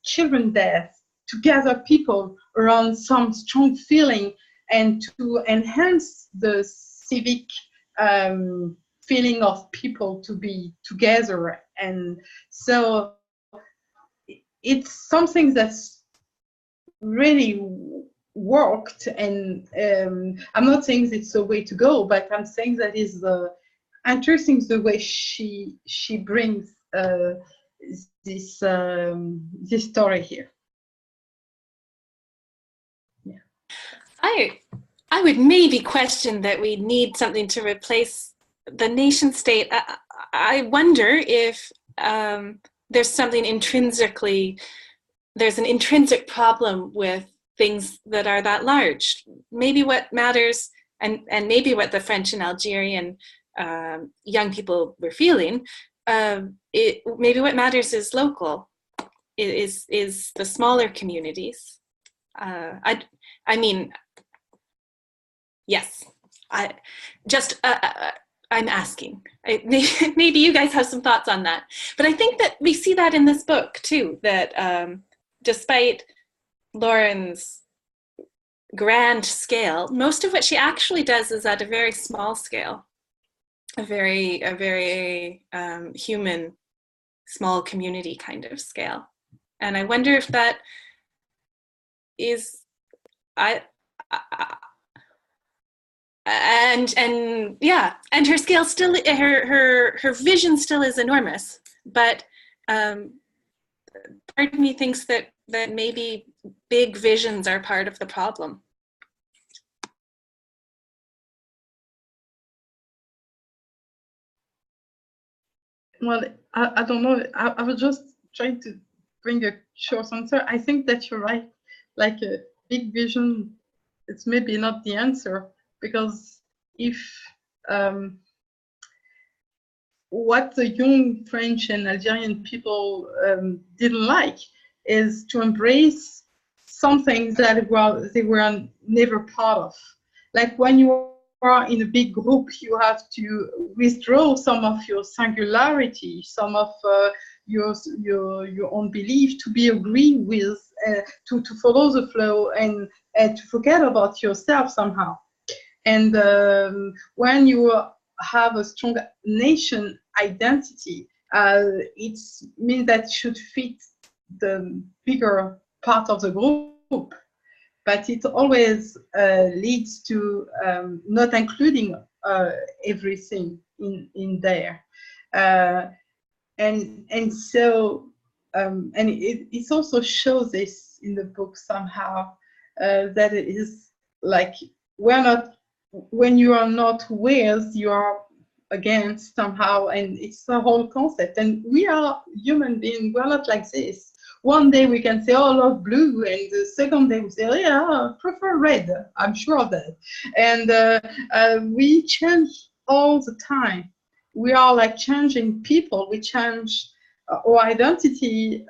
children death, to gather people around some strong feeling and to enhance the civic feeling of people to be together. And so it's something that's really worked, and I'm not saying it's the way to go, but I'm saying that is interesting the way she brings this story here. I would maybe question that we need something to replace the nation state. I wonder if there's something intrinsically, there's an intrinsic problem with things that are that large. Maybe what matters, and maybe what the French and Algerian young people were feeling, maybe what matters is local, is the smaller communities. I mean, yes, I'm asking. Maybe you guys have some thoughts on that. But I think that we see that in this book too, that despite Lauren's grand scale, most of what she actually does is at a very small scale, a very human, small community kind of scale. And I wonder if that is, and her scale still, her vision still is enormous, but part of me thinks that maybe big visions are part of the problem. Well, I don't know. I was just trying to bring a short answer. I think that you're right. Like a big vision, it's maybe not the answer, because if what the young French and Algerian people didn't like is to embrace something that they were never part of. Like when you are in a big group, you have to withdraw some of your singularity, some of your own belief, to be agreed with, to follow the flow, and to forget about yourself somehow. And when you have a strong nation identity, it means that it should fit the bigger part of the group, but it always leads to not including everything in there. And so and it also shows this in the book somehow, that it is like we're not, when you are not with, you are against somehow, and it's the whole concept. And we are human beings, we're not like this. One day we can say, oh, I love blue, and the second day we say, oh, yeah, I prefer red. I'm sure of that. And we change all the time. We are like changing people. We change our identity.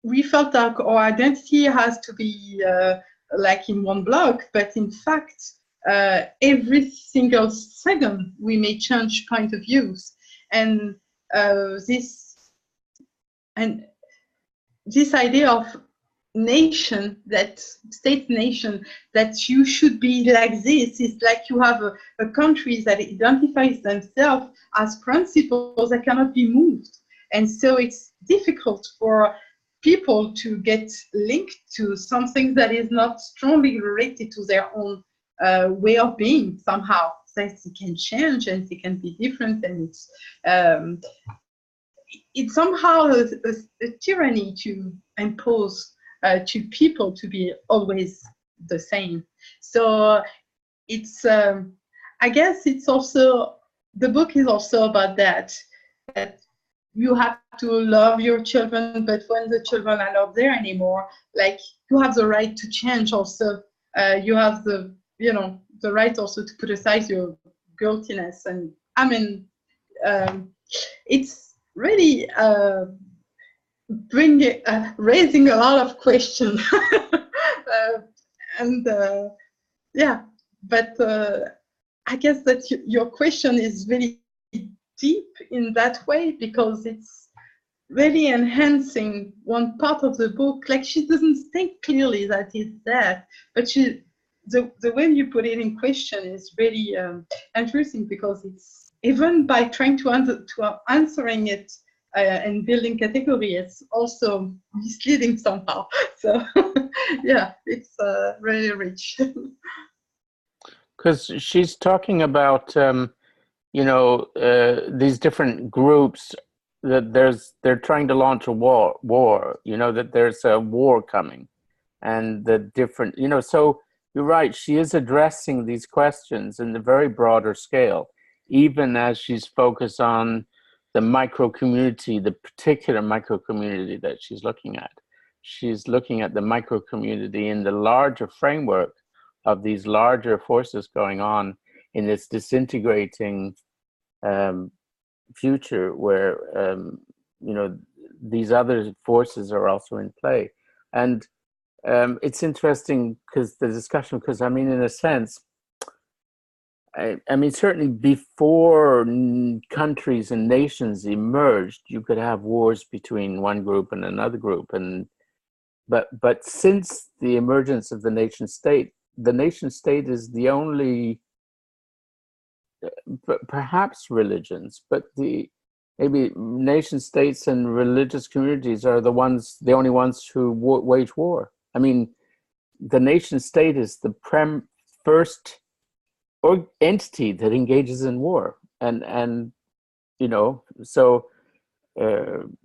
We felt like our identity has to be like in one block, but in fact, every single second we may change point of views, and this idea of nation, that state nation, that you should be like this, is like you have a country that identifies themselves as principles that cannot be moved. And so it's difficult for people to get linked to something that is not strongly related to their own way of being somehow. So it can change and it can be different, and it's somehow a tyranny to impose to people to be always the same. So it's, I guess it's also, the book is also about that you have to love your children, but when the children are not there anymore, like, you have the right to change also. You have the, the right also to put aside your guiltiness. And I mean, it's really raising a lot of questions. Yeah, but I guess that your question is really deep in that way, because it's really enhancing one part of the book. Like, she doesn't think clearly that it's that, but the way you put it in question is really interesting, because it's, even by trying to answering it and building category, it's also misleading somehow. So yeah, it's really rich. Because she's talking about these different groups, that they're trying to launch a war, that there's a war coming, and the different, so you're right, she is addressing these questions in the very broader scale, even as she's focused on the micro community, the particular micro community that she's looking at. She's looking at the micro community in the larger framework of these larger forces going on in this disintegrating future, where these other forces are also in play. And it's interesting because the discussion, because I mean, in a sense, I mean, certainly before countries and nations emerged, you could have wars between one group and another group, but since the emergence of the nation state is the only, perhaps religions, but maybe nation states and religious communities are the only ones who wage war. I mean, the nation state is the first entity that engages in war, and so and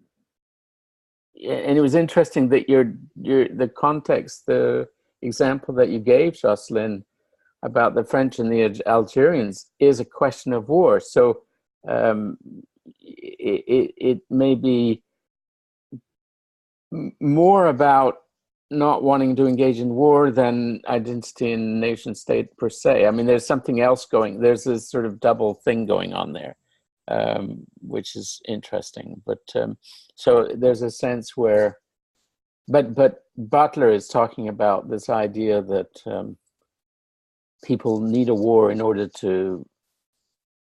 it was interesting that the context, the example that you gave, Jocelyne, about the French and the Algerians is a question of war. So it may be more about not wanting to engage in war than identity and nation state per se. I mean, there's something else there's this sort of double thing going on there, which is interesting. But so there's a sense where, but Butler is talking about this idea that people need a war in order to,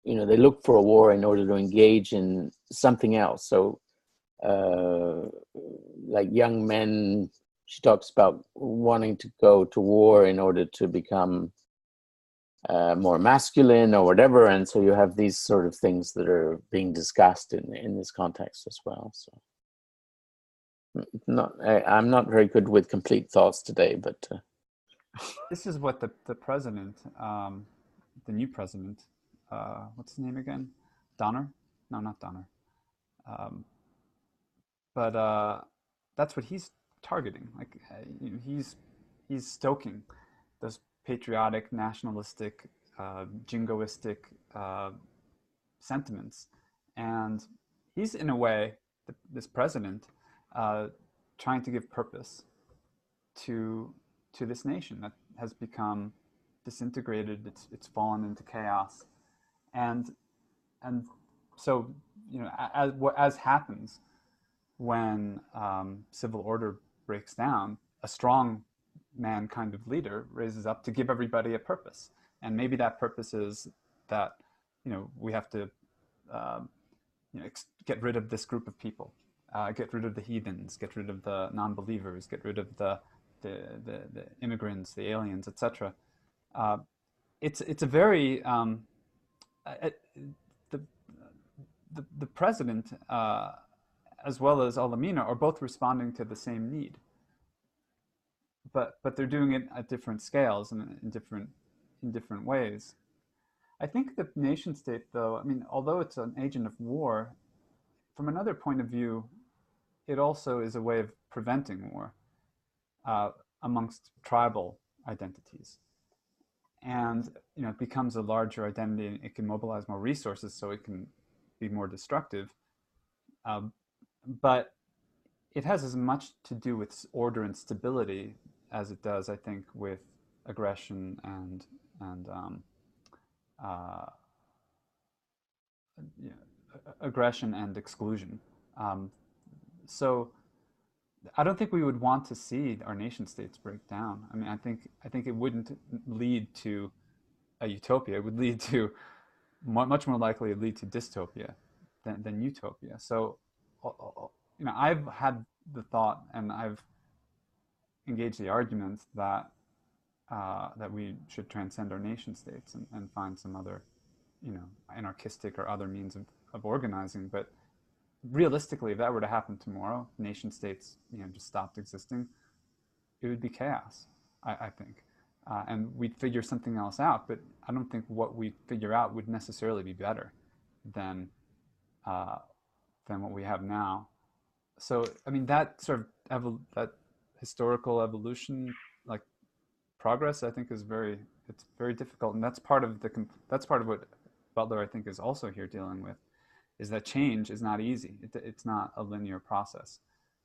they look for a war in order to engage in something else. So like young men, she talks about wanting to go to war in order to become more masculine or whatever, and so you have these sort of things that are being discussed in this context as well. So I'm not very good with complete thoughts today, but this is what the president, the new president, what's his name again? Donner? No, not Donner. But that's what he's targeting. Like he's stoking those patriotic, nationalistic, jingoistic sentiments, and he's in a way, this president, trying to give purpose to this nation that has become disintegrated. It's fallen into chaos, and so, you know, as happens when civil order breaks down, a strong man kind of leader raises up to give everybody a purpose, and maybe that purpose is that, you know, we have to get rid of this group of people, get rid of the heathens, get rid of the non-believers, get rid of the immigrants, the aliens, etc. It's a very the president as well as Alamina are both responding to the same need, but they're doing it at different scales and in different ways. I think the nation state, though, I mean, although it's an agent of war, from another point of view, it also is a way of preventing war amongst tribal identities. And, you know, it becomes a larger identity, and it can mobilize more resources, so it can be more destructive. But it has as much to do with order and stability as it does, I think, with aggression and aggression and exclusion. So I don't think we would want to see our nation states break down. I mean, I think it wouldn't lead to a utopia. It would lead to much more likely it lead to dystopia than utopia. So, you know, I've had the thought, and I've engaged the argument that that we should transcend our nation states and find some other, you know, anarchistic or other means of organizing. But realistically, if that were to happen tomorrow, nation states, you know, just stopped existing, it would be chaos, I think. And we'd figure something else out, but I don't think what we figure out would necessarily be better than what we have now. So, I mean, that sort of that historical evolution, like progress, I think it's very difficult, and that's part of what Butler, I think, is also here dealing with, is that change is not easy. It's not a linear process.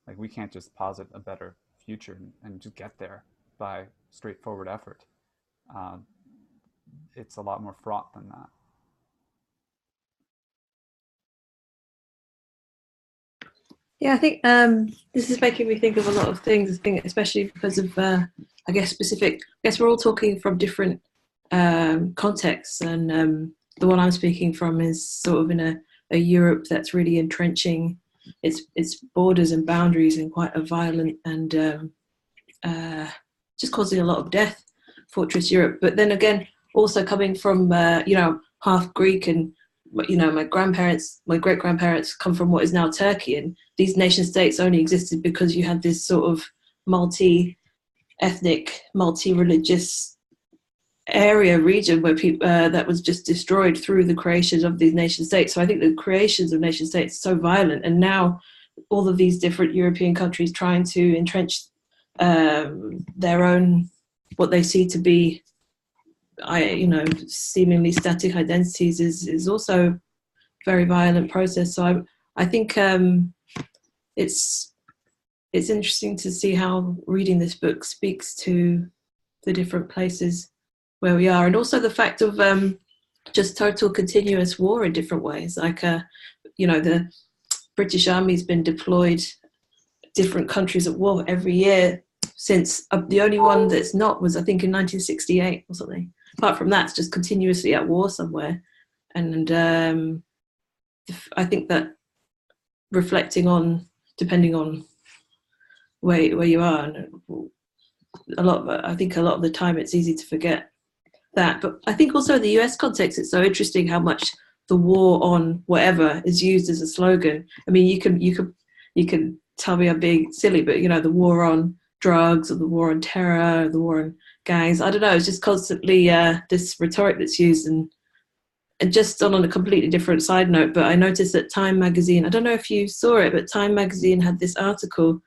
Like, we can't just posit a better future and just get there by straightforward effort. It's a lot more fraught than that. Yeah, I think this is making me think of a lot of things. I think especially because of, I guess we're all talking from different contexts, and the one I'm speaking from is sort of in a Europe that's really entrenching its borders and boundaries in quite a violent and just causing a lot of death, Fortress Europe. But then again, also coming from you know, half Greek, and you know, my great-grandparents come from what is now Turkey, and these nation states only existed because you had this sort of multi-ethnic, multi-religious region where people that was just destroyed through the creations of these nation states. So I think the creations of nation states are so violent, and now all of these different European countries trying to entrench their own, what they see to be, you know, seemingly static identities is also a very violent process. So I think it's interesting to see how reading this book speaks to the different places where we are, and also the fact of just total continuous war in different ways. Like, you know, the British Army's been deployed different countries at war every year since the only one that's not was, I think, in 1968 or something. Apart from that, it's just continuously at war somewhere. And I think that reflecting on, depending on where you are, and I think a lot of the time it's easy to forget that. But I think also in the US context, it's so interesting how much the war on whatever is used as a slogan. I mean, you can tell me I'm being silly, but the war on drugs or the war on terror, or the war on gangs. I don't know. It's just constantly this rhetoric that's used, and just on a completely different side note. But I noticed that Time magazine. I don't know if you saw it, but Time magazine had this article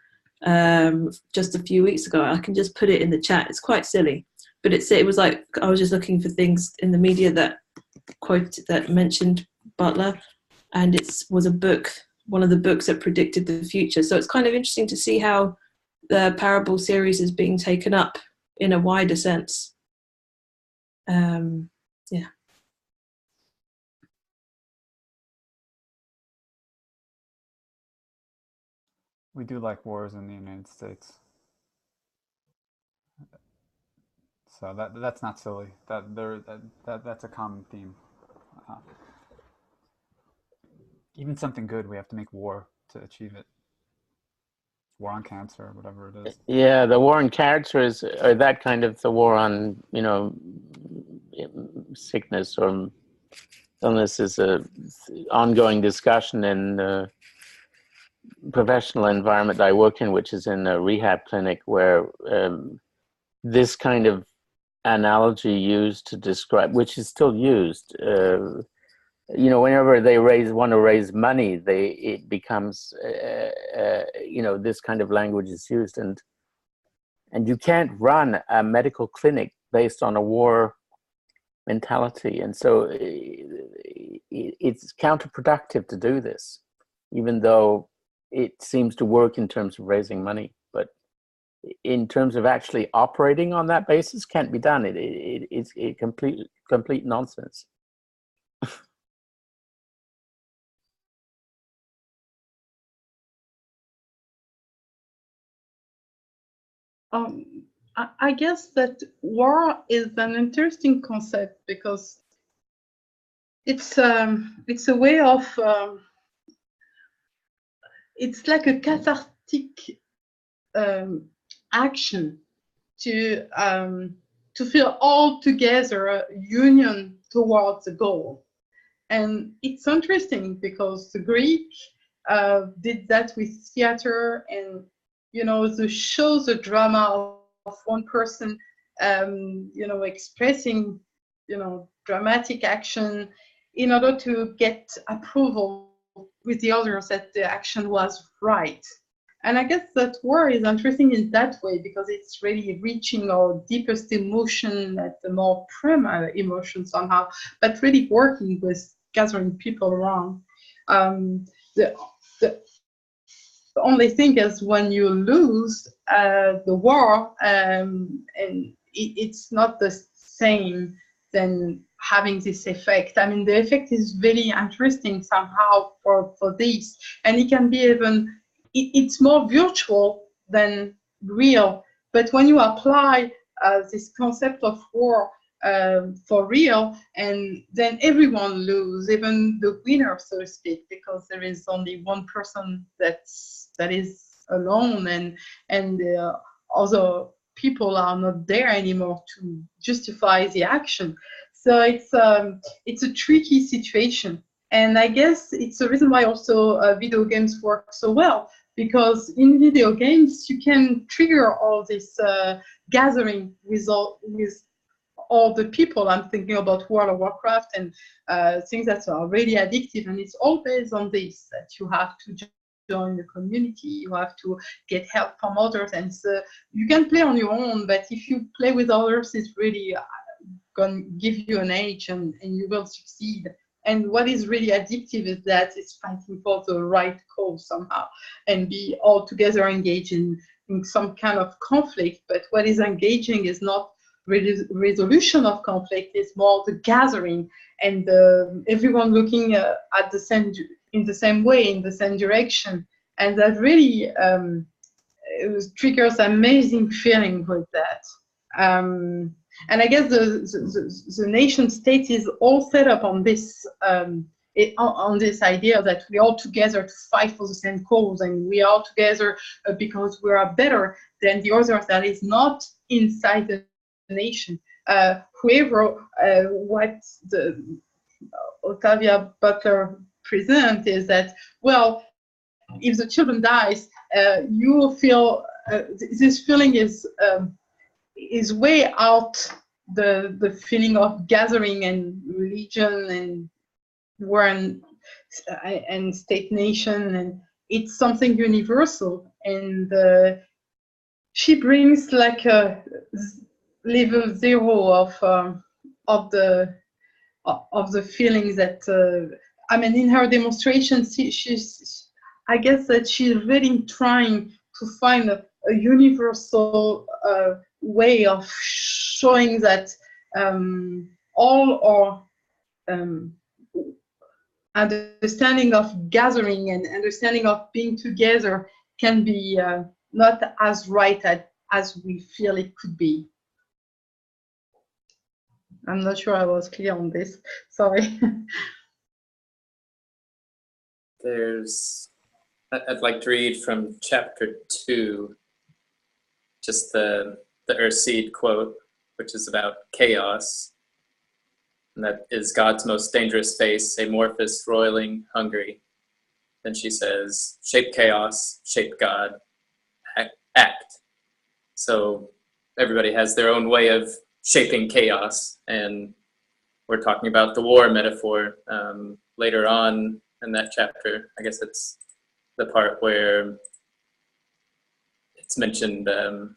just a few weeks ago. I can just put it in the chat. It's quite silly, but it was like I was just looking for things in the media that mentioned Butler, and it was a book, one of the books that predicted the future. So it's kind of interesting to see how the Parable series is being taken up in a wider sense. Yeah. We do like wars in the United States. So that's not silly. That's a common theme. Even something good, we have to make war to achieve it. War on cancer, whatever it is. Yeah, the war on cancer is that kind of the war on sickness or illness is a ongoing discussion in the professional environment I work in, which is in a rehab clinic, where this kind of analogy used to describe, which is still used, whenever they want to raise money, it becomes this kind of language is used, and you can't run a medical clinic based on a war mentality, and so it's counterproductive to do this, even though it seems to work in terms of raising money, but in terms of actually operating on that basis, can't be done. It's a complete nonsense. I guess that war is an interesting concept because it's a way of it's like a cathartic action to feel all together a union towards a goal. And it's interesting because the Greek did that with theater, and the shows, the drama of one person expressing dramatic action in order to get approval with the others that the action was right. And I guess that war is interesting in that way because it's really reaching our deepest emotion at the more primal emotion somehow, but really working with gathering people around. The only thing is when you lose the war, and it's not the same than having this effect. I mean, the effect is very interesting somehow for this, and it can be even, it's more virtual than real. But when you apply this concept of war for real, and then everyone loses, even the winner, so to speak, because there is only one person that is alone, and the other people are not there anymore to justify the action. So it's a tricky situation, and I guess it's the reason why also video games work so well, because in video games you can trigger all this gathering with all the people. I'm thinking about World of Warcraft and things that are really addictive, and it's all based on this, that you have to join the community, you have to get help from others, and so you can play on your own, but if you play with others, it's really going to give you an edge, and you will succeed. And what is really addictive is that it's fighting for the right cause somehow, and be all together engaged in some kind of conflict. But what is engaging is not resolution of conflict, it's more the gathering, and everyone looking at the same, in the same way, in the same direction. And that really it triggers amazing feeling with that. And I guess the nation state is all set up on this on this idea that we all together to fight for the same cause, and we are together because we are better than the others that is not inside the nation. However, what the Octavia Butler present is that, well, if the children dies, you feel this feeling is way out the feeling of gathering and religion and war and state nation, and it's something universal. And she brings like a level zero of the feelings that I mean, in her demonstration, she's I guess that she's really trying to find a universal way of showing that all our understanding of gathering and understanding of being together can be not as right as we feel it could be. I'm not sure I was clear on this. Sorry. I'd like to read from chapter 2, just the Earthseed quote, which is about chaos. And that is God's most dangerous face, amorphous, roiling, hungry. Then she says, shape chaos, shape God, act. So everybody has their own way of shaping chaos. And we're talking about the war metaphor later on in that chapter. I guess it's the part where it's mentioned the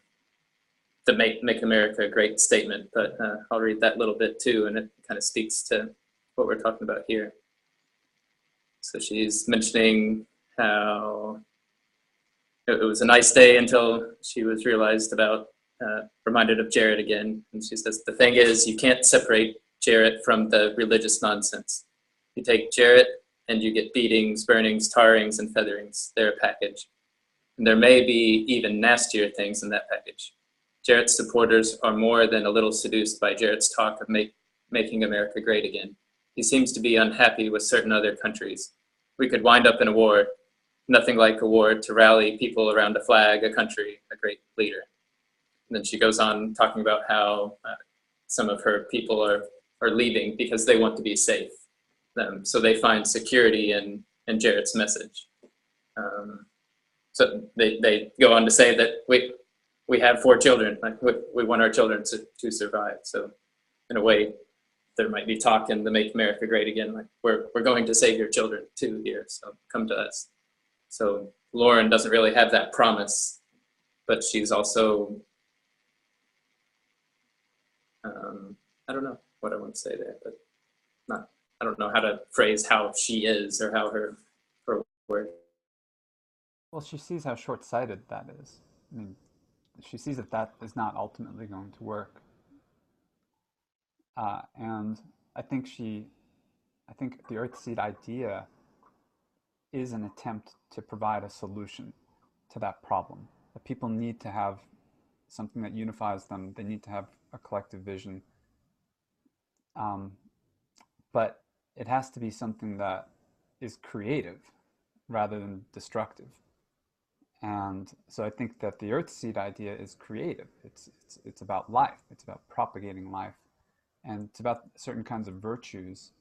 Make America Great statement, but I'll read that little bit too, and it kind of speaks to what we're talking about here. So she's mentioning how it was a nice day until she was reminded of Jarrett again. And she says, the thing is, you can't separate Jarrett from the religious nonsense. You take Jarrett and you get beatings, burnings, tarrings, and featherings. They're a package. And there may be even nastier things in that package. Jarrett's supporters are more than a little seduced by Jarrett's talk of making America great again. He seems to be unhappy with certain other countries. We could wind up in a war, nothing like a war to rally people around a flag, a country, a great leader. And then she goes on talking about how some of her people are leaving because they want to be safe. So they find security in Jarrett's message. So they go on to say that we have 4 children. Like we want our children to survive. So in a way, there might be talk in the Make America Great Again. Like we're going to save your children too here. So come to us. So Lauren doesn't really have that promise, but she's also I don't know what I want to say there, but I don't know how to phrase how she is or how her word. Well, she sees how short-sighted that is. I mean, she sees that is not ultimately going to work. And I think the Earthseed idea is an attempt to provide a solution to that problem. That people need to have something that unifies them. They need to have a collective vision. But it has to be something that is creative rather than destructive. And so I think that the Earthseed idea is creative. It's about life. It's about propagating life. And it's about certain kinds of virtues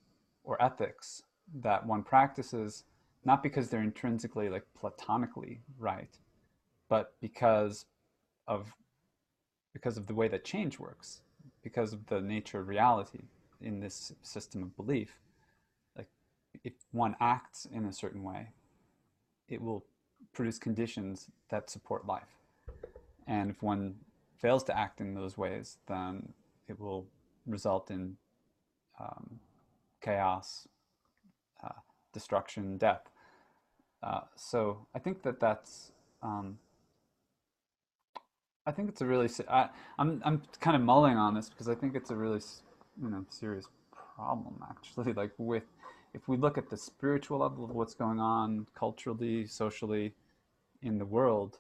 or ethics that one practices, not because they're intrinsically like platonically right, but because of the way that change works, because of the nature of reality in this system of belief. Like if one acts in a certain way, it will produce conditions that support life. And if one fails to act in those ways, then it will result in chaos, destruction, death. So I think that's I think it's a really I'm kind of mulling on this because I think it's a really serious problem actually. Like if we look at the spiritual level of what's going on culturally, socially in the world,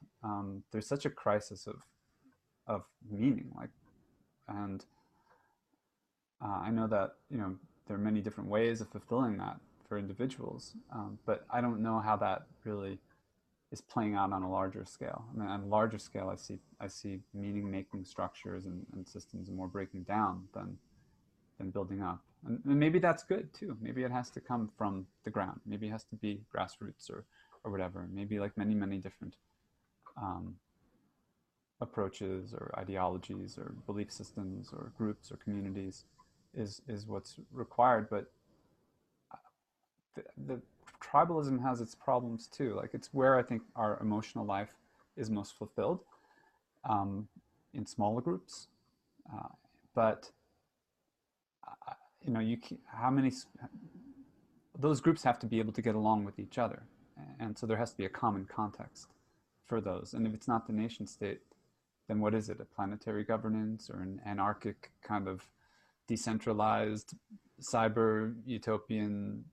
there's such a crisis of meaning. And I know that there are many different ways of fulfilling that for individuals, but I don't know how that really is playing out on a larger scale. I mean, on a larger scale, I see meaning-making structures and systems more breaking down than building up. And maybe that's good too. Maybe it has to come from the ground. Maybe it has to be grassroots or whatever. Maybe like many different approaches or ideologies or belief systems or groups or communities is what's required. But the tribalism has its problems too. Like, it's where I think our emotional life is most fulfilled, in smaller groups. But you know, those groups have to be able to get along with each other, and so there has to be a common context for those. And if it's not the nation state, then what is it? A planetary governance or an anarchic kind of decentralized cyber utopian,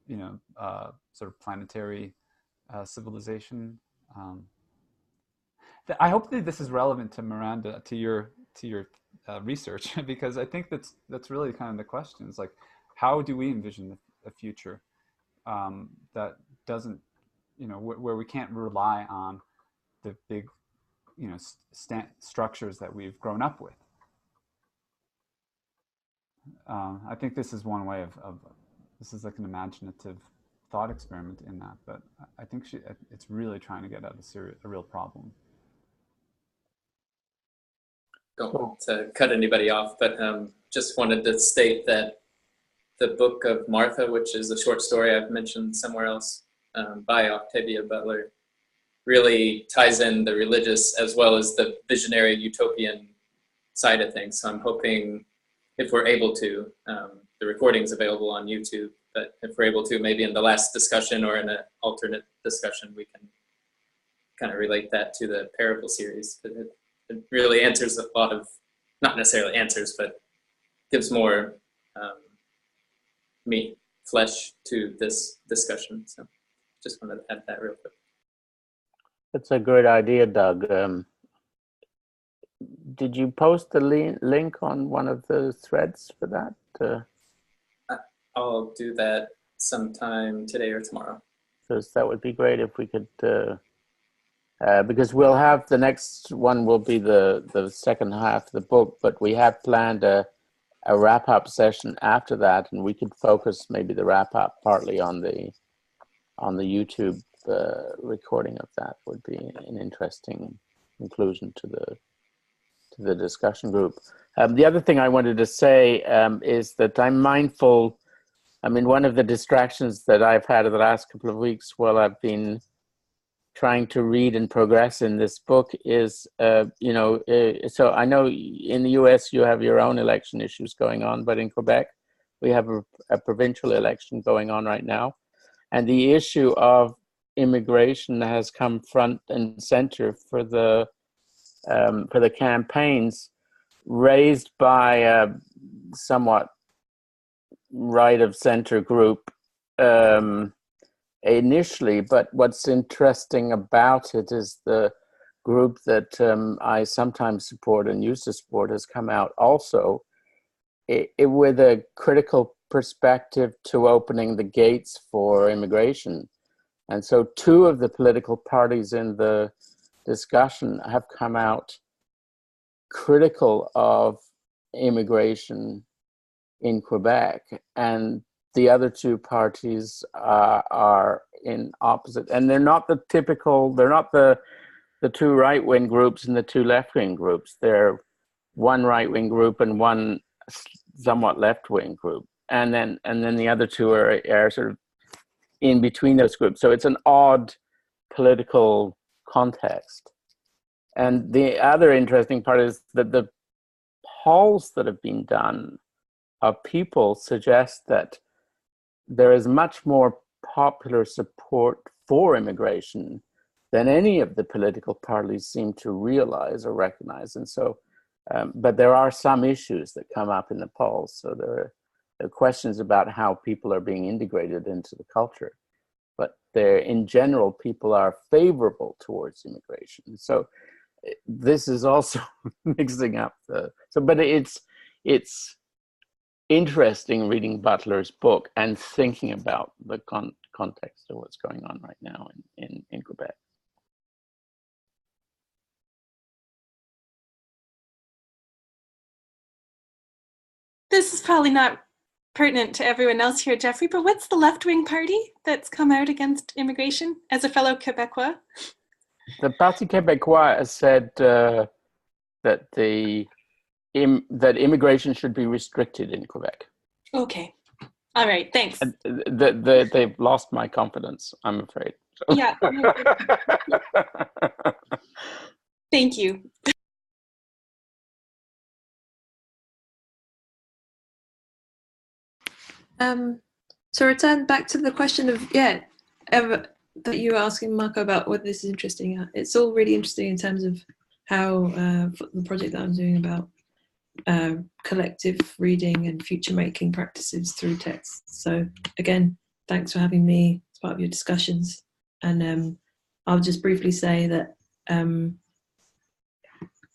you know, sort of planetary civilization? I hope that this is relevant to Miranda, to your research, because I think that's really kind of the question. It's like, how do we envision a future that doesn't, you know, where we can't rely on the big, you know, structures that we've grown up with? I think this is one way of this is like an imaginative thought experiment in that, but I think it's really trying to get at a real problem. Don't want to cut anybody off, but just wanted to state that the book of Martha, which is a short story I've mentioned somewhere else, by Octavia Butler, really ties in the religious as well as the visionary utopian side of things. So I'm hoping, if we're able to, the recording's available on YouTube, but if we're able to, maybe in the last discussion or in an alternate discussion, we can kind of relate that to the parable series. It really answers a lot of, not necessarily answers, but gives more meat, flesh to this discussion. So just wanted to add that real quick. That's a great idea, Doug. Did you post the link on one of the threads for that? I'll do that sometime today or tomorrow. Because that would be great if we could, because we'll have, the next one will be the second half of the book, but we have planned a wrap-up session after that, and we could focus maybe the wrap-up partly on the YouTube recording of that. Would be an interesting conclusion to the discussion group. The other thing I wanted to say is that I'm mindful. I mean, one of the distractions that I've had in the last couple of weeks while I've been trying to read and progress in this book is, you know, so I know in the US you have your own election issues going on, but in Quebec we have a provincial election going on right now. And the issue of immigration has come front and center for the campaigns, raised by a somewhat right of center group initially, but what's interesting about it is the group that I sometimes support and used to support has come out also with a critical perspective to opening the gates for immigration. And so two of the political parties in the discussion have come out critical of immigration in Quebec, and the other two parties are in opposite. And they're not the typical, they're not the two right-wing groups and the two left-wing groups. They're one right-wing group and one somewhat left-wing group. And then the other two are sort of in between those groups. So it's an odd political context. And the other interesting part is that the polls that have been done of people suggest that there is much more popular support for immigration than any of the political parties seem to realize or recognize. And so, but there are some issues that come up in the polls. So there are questions about how people are being integrated into the culture. But in general, people are favorable towards immigration. So this is also mixing up but it's interesting reading Butler's book and thinking about the context of what's going on right now in Quebec. this is probably not pertinent to everyone else here, Geoffrey, but what's the left-wing party that's come out against immigration as a fellow Quebecois? The Parti Québécois has said that immigration should be restricted in Quebec. Okay. All right, thanks. They've lost my confidence, I'm afraid. So. Yeah. Thank you. So return back to the question of, that you were asking Marco about whether this is interesting. It's all really interesting in terms of how the project that I'm doing about collective reading and future making practices through text. So again, thanks for having me as part of your discussions. And I'll just briefly say that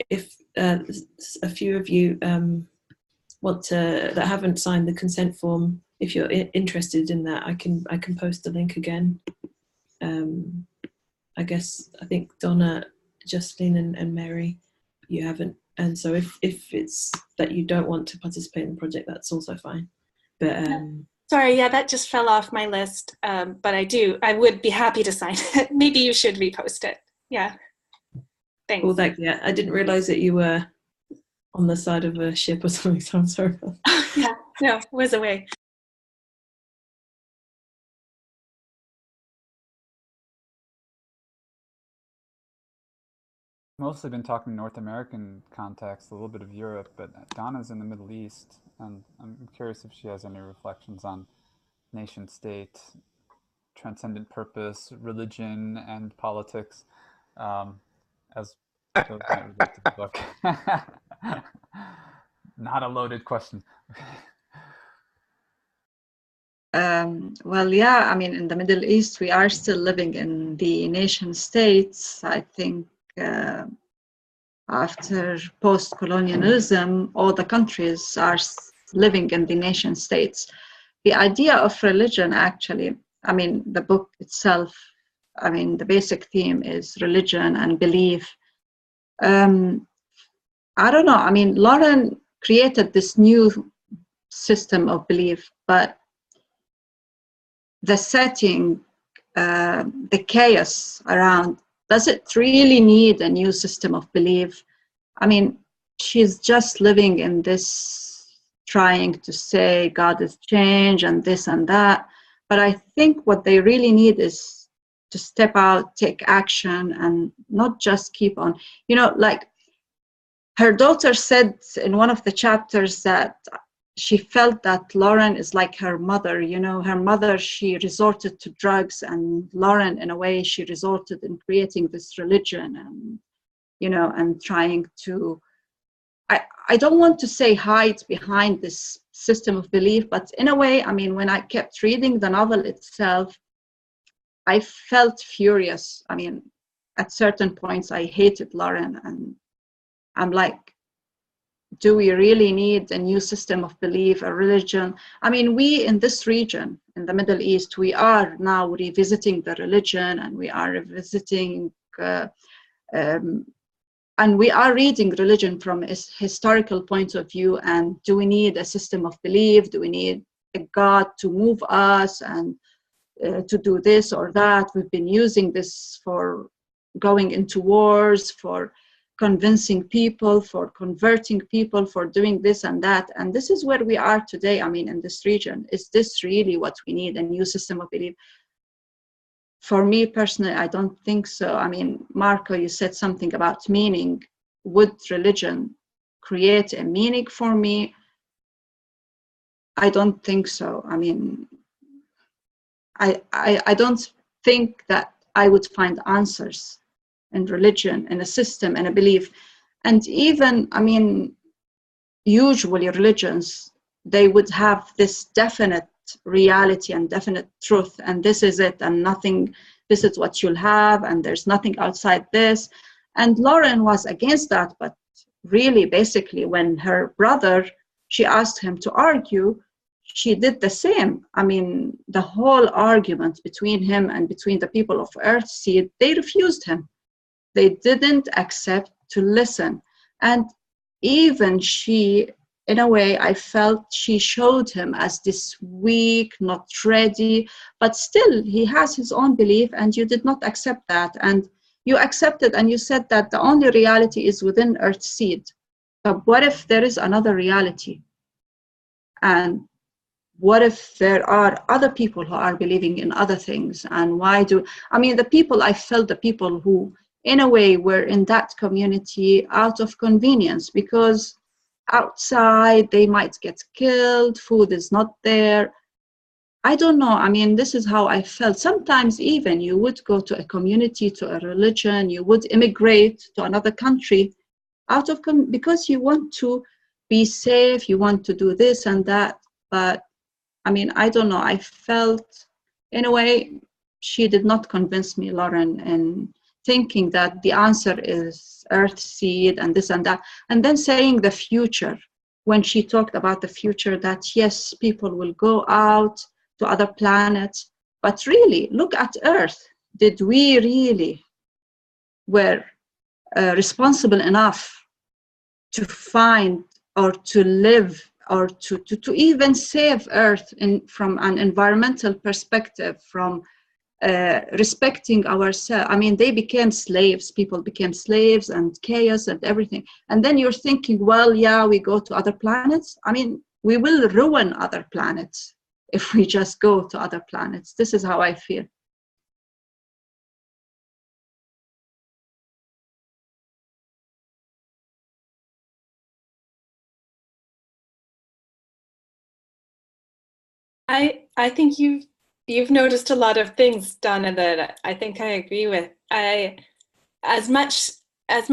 if a few of you want to, that haven't signed the consent form, if you're interested in that, I can post the link again. I think Donna, Jocelyne and Mary, you haven't. And so if it's that you don't want to participate in the project, that's also fine. But sorry, yeah, that just fell off my list. But I would be happy to sign it. Maybe you should repost it. Yeah. Thanks. Well, I didn't realize that you were on the side of a ship or something, so I'm sorry about that. Yeah, no, was away. Mostly been talking North American context, a little bit of Europe, but Donna's in the Middle East, and I'm curious if she has any reflections on nation state, transcendent purpose, religion, and politics, as those might relate to the book. Not a loaded question. Well, yeah, I mean, in the Middle East, we are still living in the nation states. I think after post-colonialism, all the countries are living in the nation states. The idea of religion, actually, I mean, the book itself, I mean, the basic theme is religion and belief. I don't know, I mean, Lauren created this new system of belief, but the setting, the chaos around, does it really need a new system of belief? I mean, she's just living in this, trying to say God is change and this and that. But I think what they really need is to step out, take action, and not just keep on, like her daughter said in one of the chapters that she felt that Lauren is like her mother, her mother, she resorted to drugs, and Lauren, in a way, she resorted in creating this religion and, and trying to, I don't want to say hide behind this system of belief, but in a way, I mean, when I kept reading the novel itself, I felt furious. I mean, at certain points, I hated Lauren, and I'm like, do we really need a new system of belief, a religion? I mean, we in this region, in the Middle East, we are now revisiting the religion, and we are revisiting, and we are reading religion from a historical point of view. And do we need a system of belief? Do we need a God to move us and to do this or that? We've been using this for going into wars, for convincing people, for converting people, for doing this and that. And this is where we are today, I mean, in this region. Is this really what we need, a new system of belief? For me personally, I don't think so. I mean, Marco, you said something about meaning. Would religion create a meaning for me? I don't think so. I mean, I don't think that I would find answers in religion, in a system, and a belief. And even, I mean, usually religions, they would have this definite reality and definite truth, and this is it, and nothing, this is what you'll have, and there's nothing outside this. And Lauren was against that, but really, basically, when her brother, she asked him to argue, she did the same. I mean, the whole argument between him and between the people of Earthseed, they refused him. They didn't accept to listen. And even she in a way, I felt she showed him as this weak, not ready, but still he has his own belief, and you did not accept that. And you accepted and you said that the only reality is within Earthseed. But what if there is another reality? And what if there are other people who are believing in other things? And the people, I felt the people who, in a way, were in that community out of convenience, because outside they might get killed, food is not there. I don't know. This is how I felt. Sometimes even you would go to a community, to a religion, you would immigrate to another country because you want to be safe, you want to do this and that. But I don't know. I felt, in a way, she did not convince me, Lauren, in thinking that the answer is Earthseed and this and that. And then saying the future, when she talked about the future, that yes, people will go out to other planets. But really, look at Earth. Did we really were responsible enough to find or to live or to even save Earth from an environmental perspective, from respecting ourselves? They became slaves. People became slaves and chaos and everything. And then you're thinking, well, yeah, we go to other planets. We will ruin other planets if we just go to other planets. This is how I feel. I think you've noticed a lot of things, Donna, that I think I agree with. As much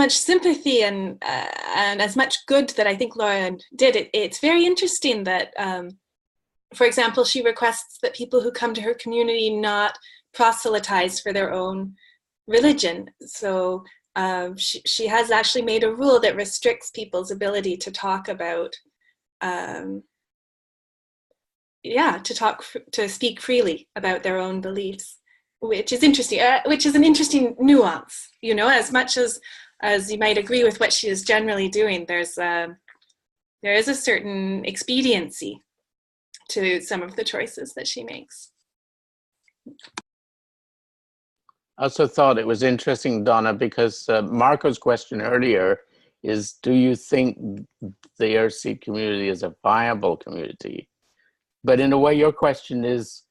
sympathy and as much good that I think Lauren did, it's very interesting that, for example, she requests that people who come to her community not proselytize for their own religion. So she has actually made a rule that restricts people's ability to talk about to speak freely about their own beliefs, which is interesting, which is an interesting nuance. As much as you might agree with what she is generally doing, there is a certain expediency to some of the choices that she makes. I also thought it was interesting, Donna, because Marco's question earlier is, do you think the Earthseed community is a viable community? But in a way, your question is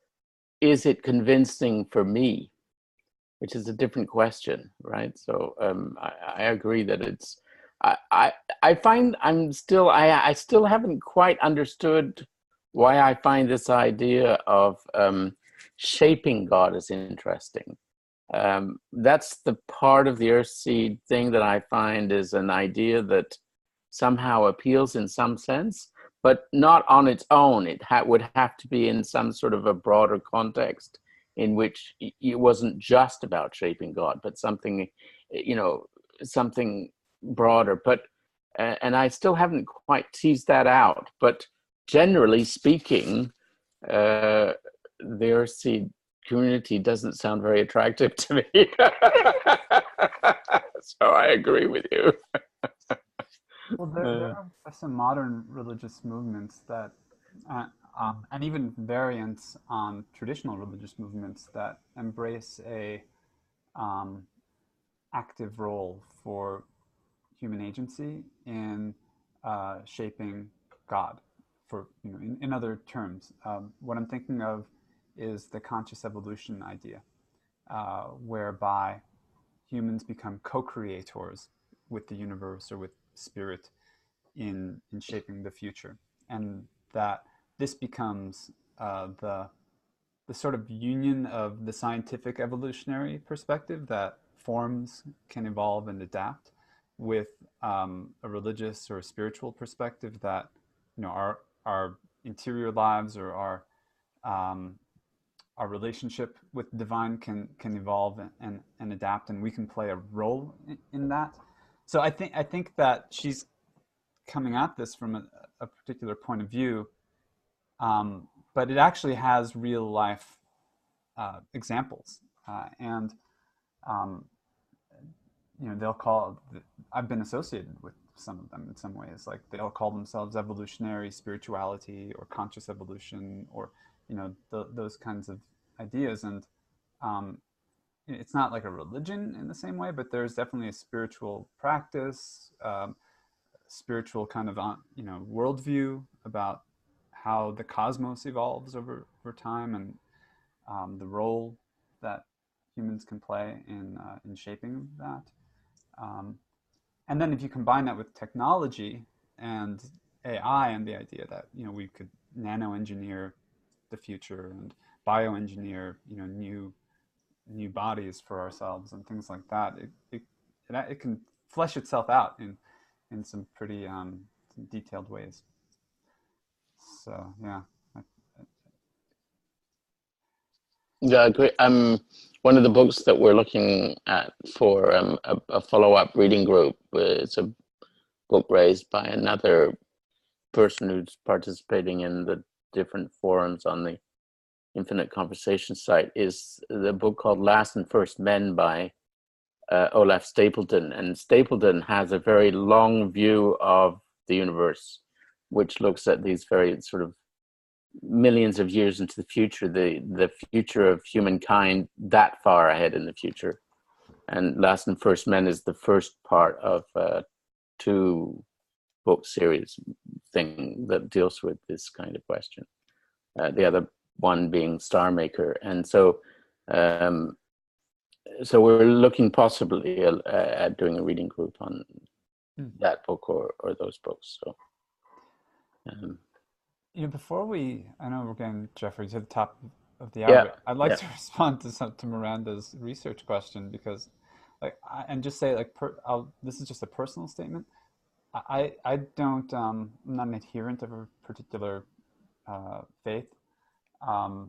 it convincing for me? Which is a different question, right? So I agree that it's, I find I still haven't quite understood why I find this idea of shaping God is interesting. That's the part of the Earthseed thing that I find is an idea that somehow appeals in some sense, but not on its own. It would have to be in some sort of a broader context in which it wasn't just about shaping God, but something, something broader. But and I still haven't quite teased that out. But generally speaking, the Earthseed community doesn't sound very attractive to me. So I agree with you. Well, there are some modern religious movements that, and even variants on traditional religious movements that embrace a active role for human agency in shaping God. For in other terms, what I'm thinking of is the conscious evolution idea, whereby humans become co-creators with the universe or with spirit in shaping the future, and that this becomes the sort of union of the scientific evolutionary perspective that forms can evolve and adapt with a religious or a spiritual perspective that our interior lives or our relationship with the divine can evolve and adapt, and we can play a role in that. So I think that she's coming at this from a particular point of view, but it actually has real life examples, and they'll call. I've been associated with some of them in some ways. Like they all call themselves evolutionary spirituality or conscious evolution, or those kinds of ideas. And it's not like a religion in the same way, but there's definitely a spiritual practice, spiritual kind of worldview about how the cosmos evolves over time, and the role that humans can play in shaping that. And then if you combine that with technology and AI and the idea that we could nano-engineer the future and bioengineer new bodies for ourselves and things like that, it can flesh itself out in some pretty detailed ways. So yeah. Yeah, I agree. One of the books that we're looking at for a follow-up reading group is a book raised by another person who's participating in the different forums on the Infinite Conversation site, is the book called Last and First Men by Olaf Stapledon. And Stapledon has a very long view of the universe, which looks at these very sort of millions of years into the future, the future of humankind that far ahead in the future. And Last and First Men is the first part of a 2-book series thing that deals with this kind of question. The other one being Star Maker. And so we're looking possibly at doing a reading group on that book or those books. So before I know we're getting, Geoffrey, to the top of the hour, but I'd like to respond to Miranda's research question, because and just say this is just a personal statement. I don't, I'm not an adherent of a particular faith. I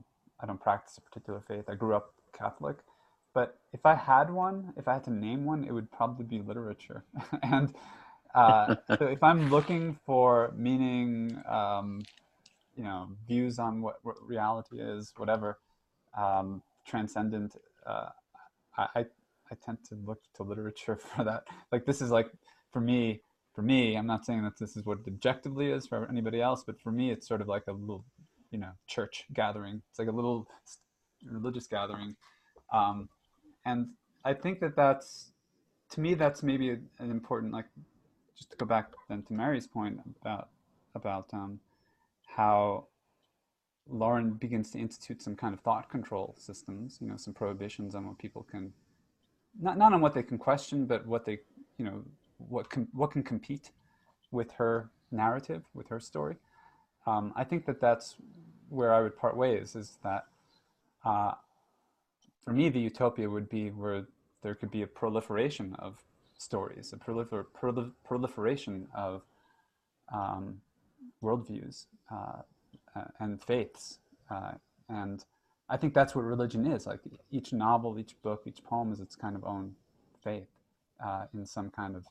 don't practice a particular faith. I grew up Catholic, but if I had to name one, it would probably be literature. And so if I'm looking for meaning, views on what reality is, whatever, transcendent, I tend to look to literature for that. Like, this is like, for me, I'm not saying that this is what it objectively is for anybody else, but for me, it's sort of like a little, church gathering. It's like a little religious gathering. And I think that's, to me, that's maybe an important, like, just to go back then to Mary's point about how Lauren begins to institute some kind of thought control systems, some prohibitions on what people can, not on what they can question, but what they, what can compete with her narrative, with her story. I think that's where I would part ways, is that for me, the utopia would be where there could be a proliferation of stories, a proliferation of worldviews and faiths. And I think that's what religion is. Like, each novel, each book, each poem is its kind of own faith in some kind of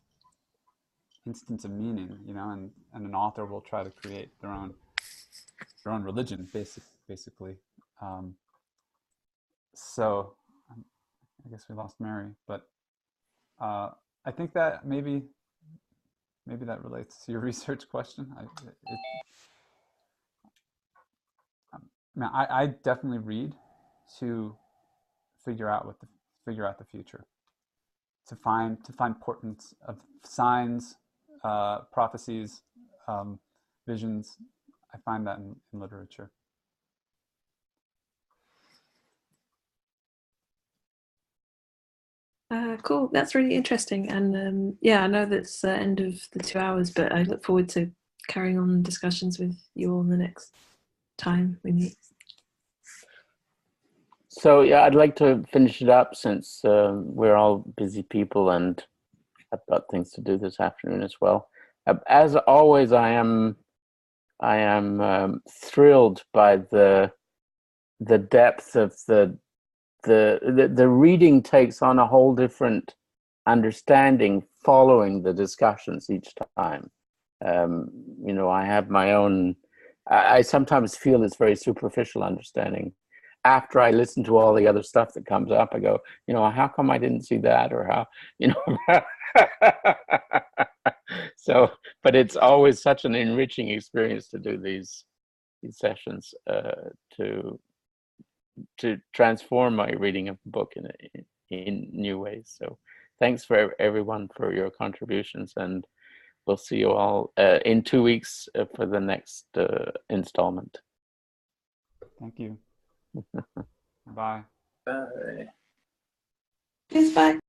instance of meaning, and an author will try to create their own religion, basically. So I guess we lost Mary, but I think that maybe that relates to your research question. I definitely read to figure out the future, to find portents of signs, prophecies, visions. I find that in literature. Cool, that's really interesting. And I know that's the end of the 2 hours, but I look forward to carrying on discussions with you all the next time we meet. So I'd like to finish it up, since we're all busy people and I've got things to do this afternoon as well. As always, I am thrilled by the depth of the reading takes on a whole different understanding following the discussions each time. I have my own, I sometimes feel it's very superficial understanding. After I listen to all the other stuff that comes up, I go, how come I didn't see that? Or how, So, but it's always such an enriching experience to do these sessions, to transform my reading of the book in new ways. So thanks for everyone for your contributions, and we'll see you all in 2 weeks for the next installment. Thank you. Bye. Bye. Cheers, bye.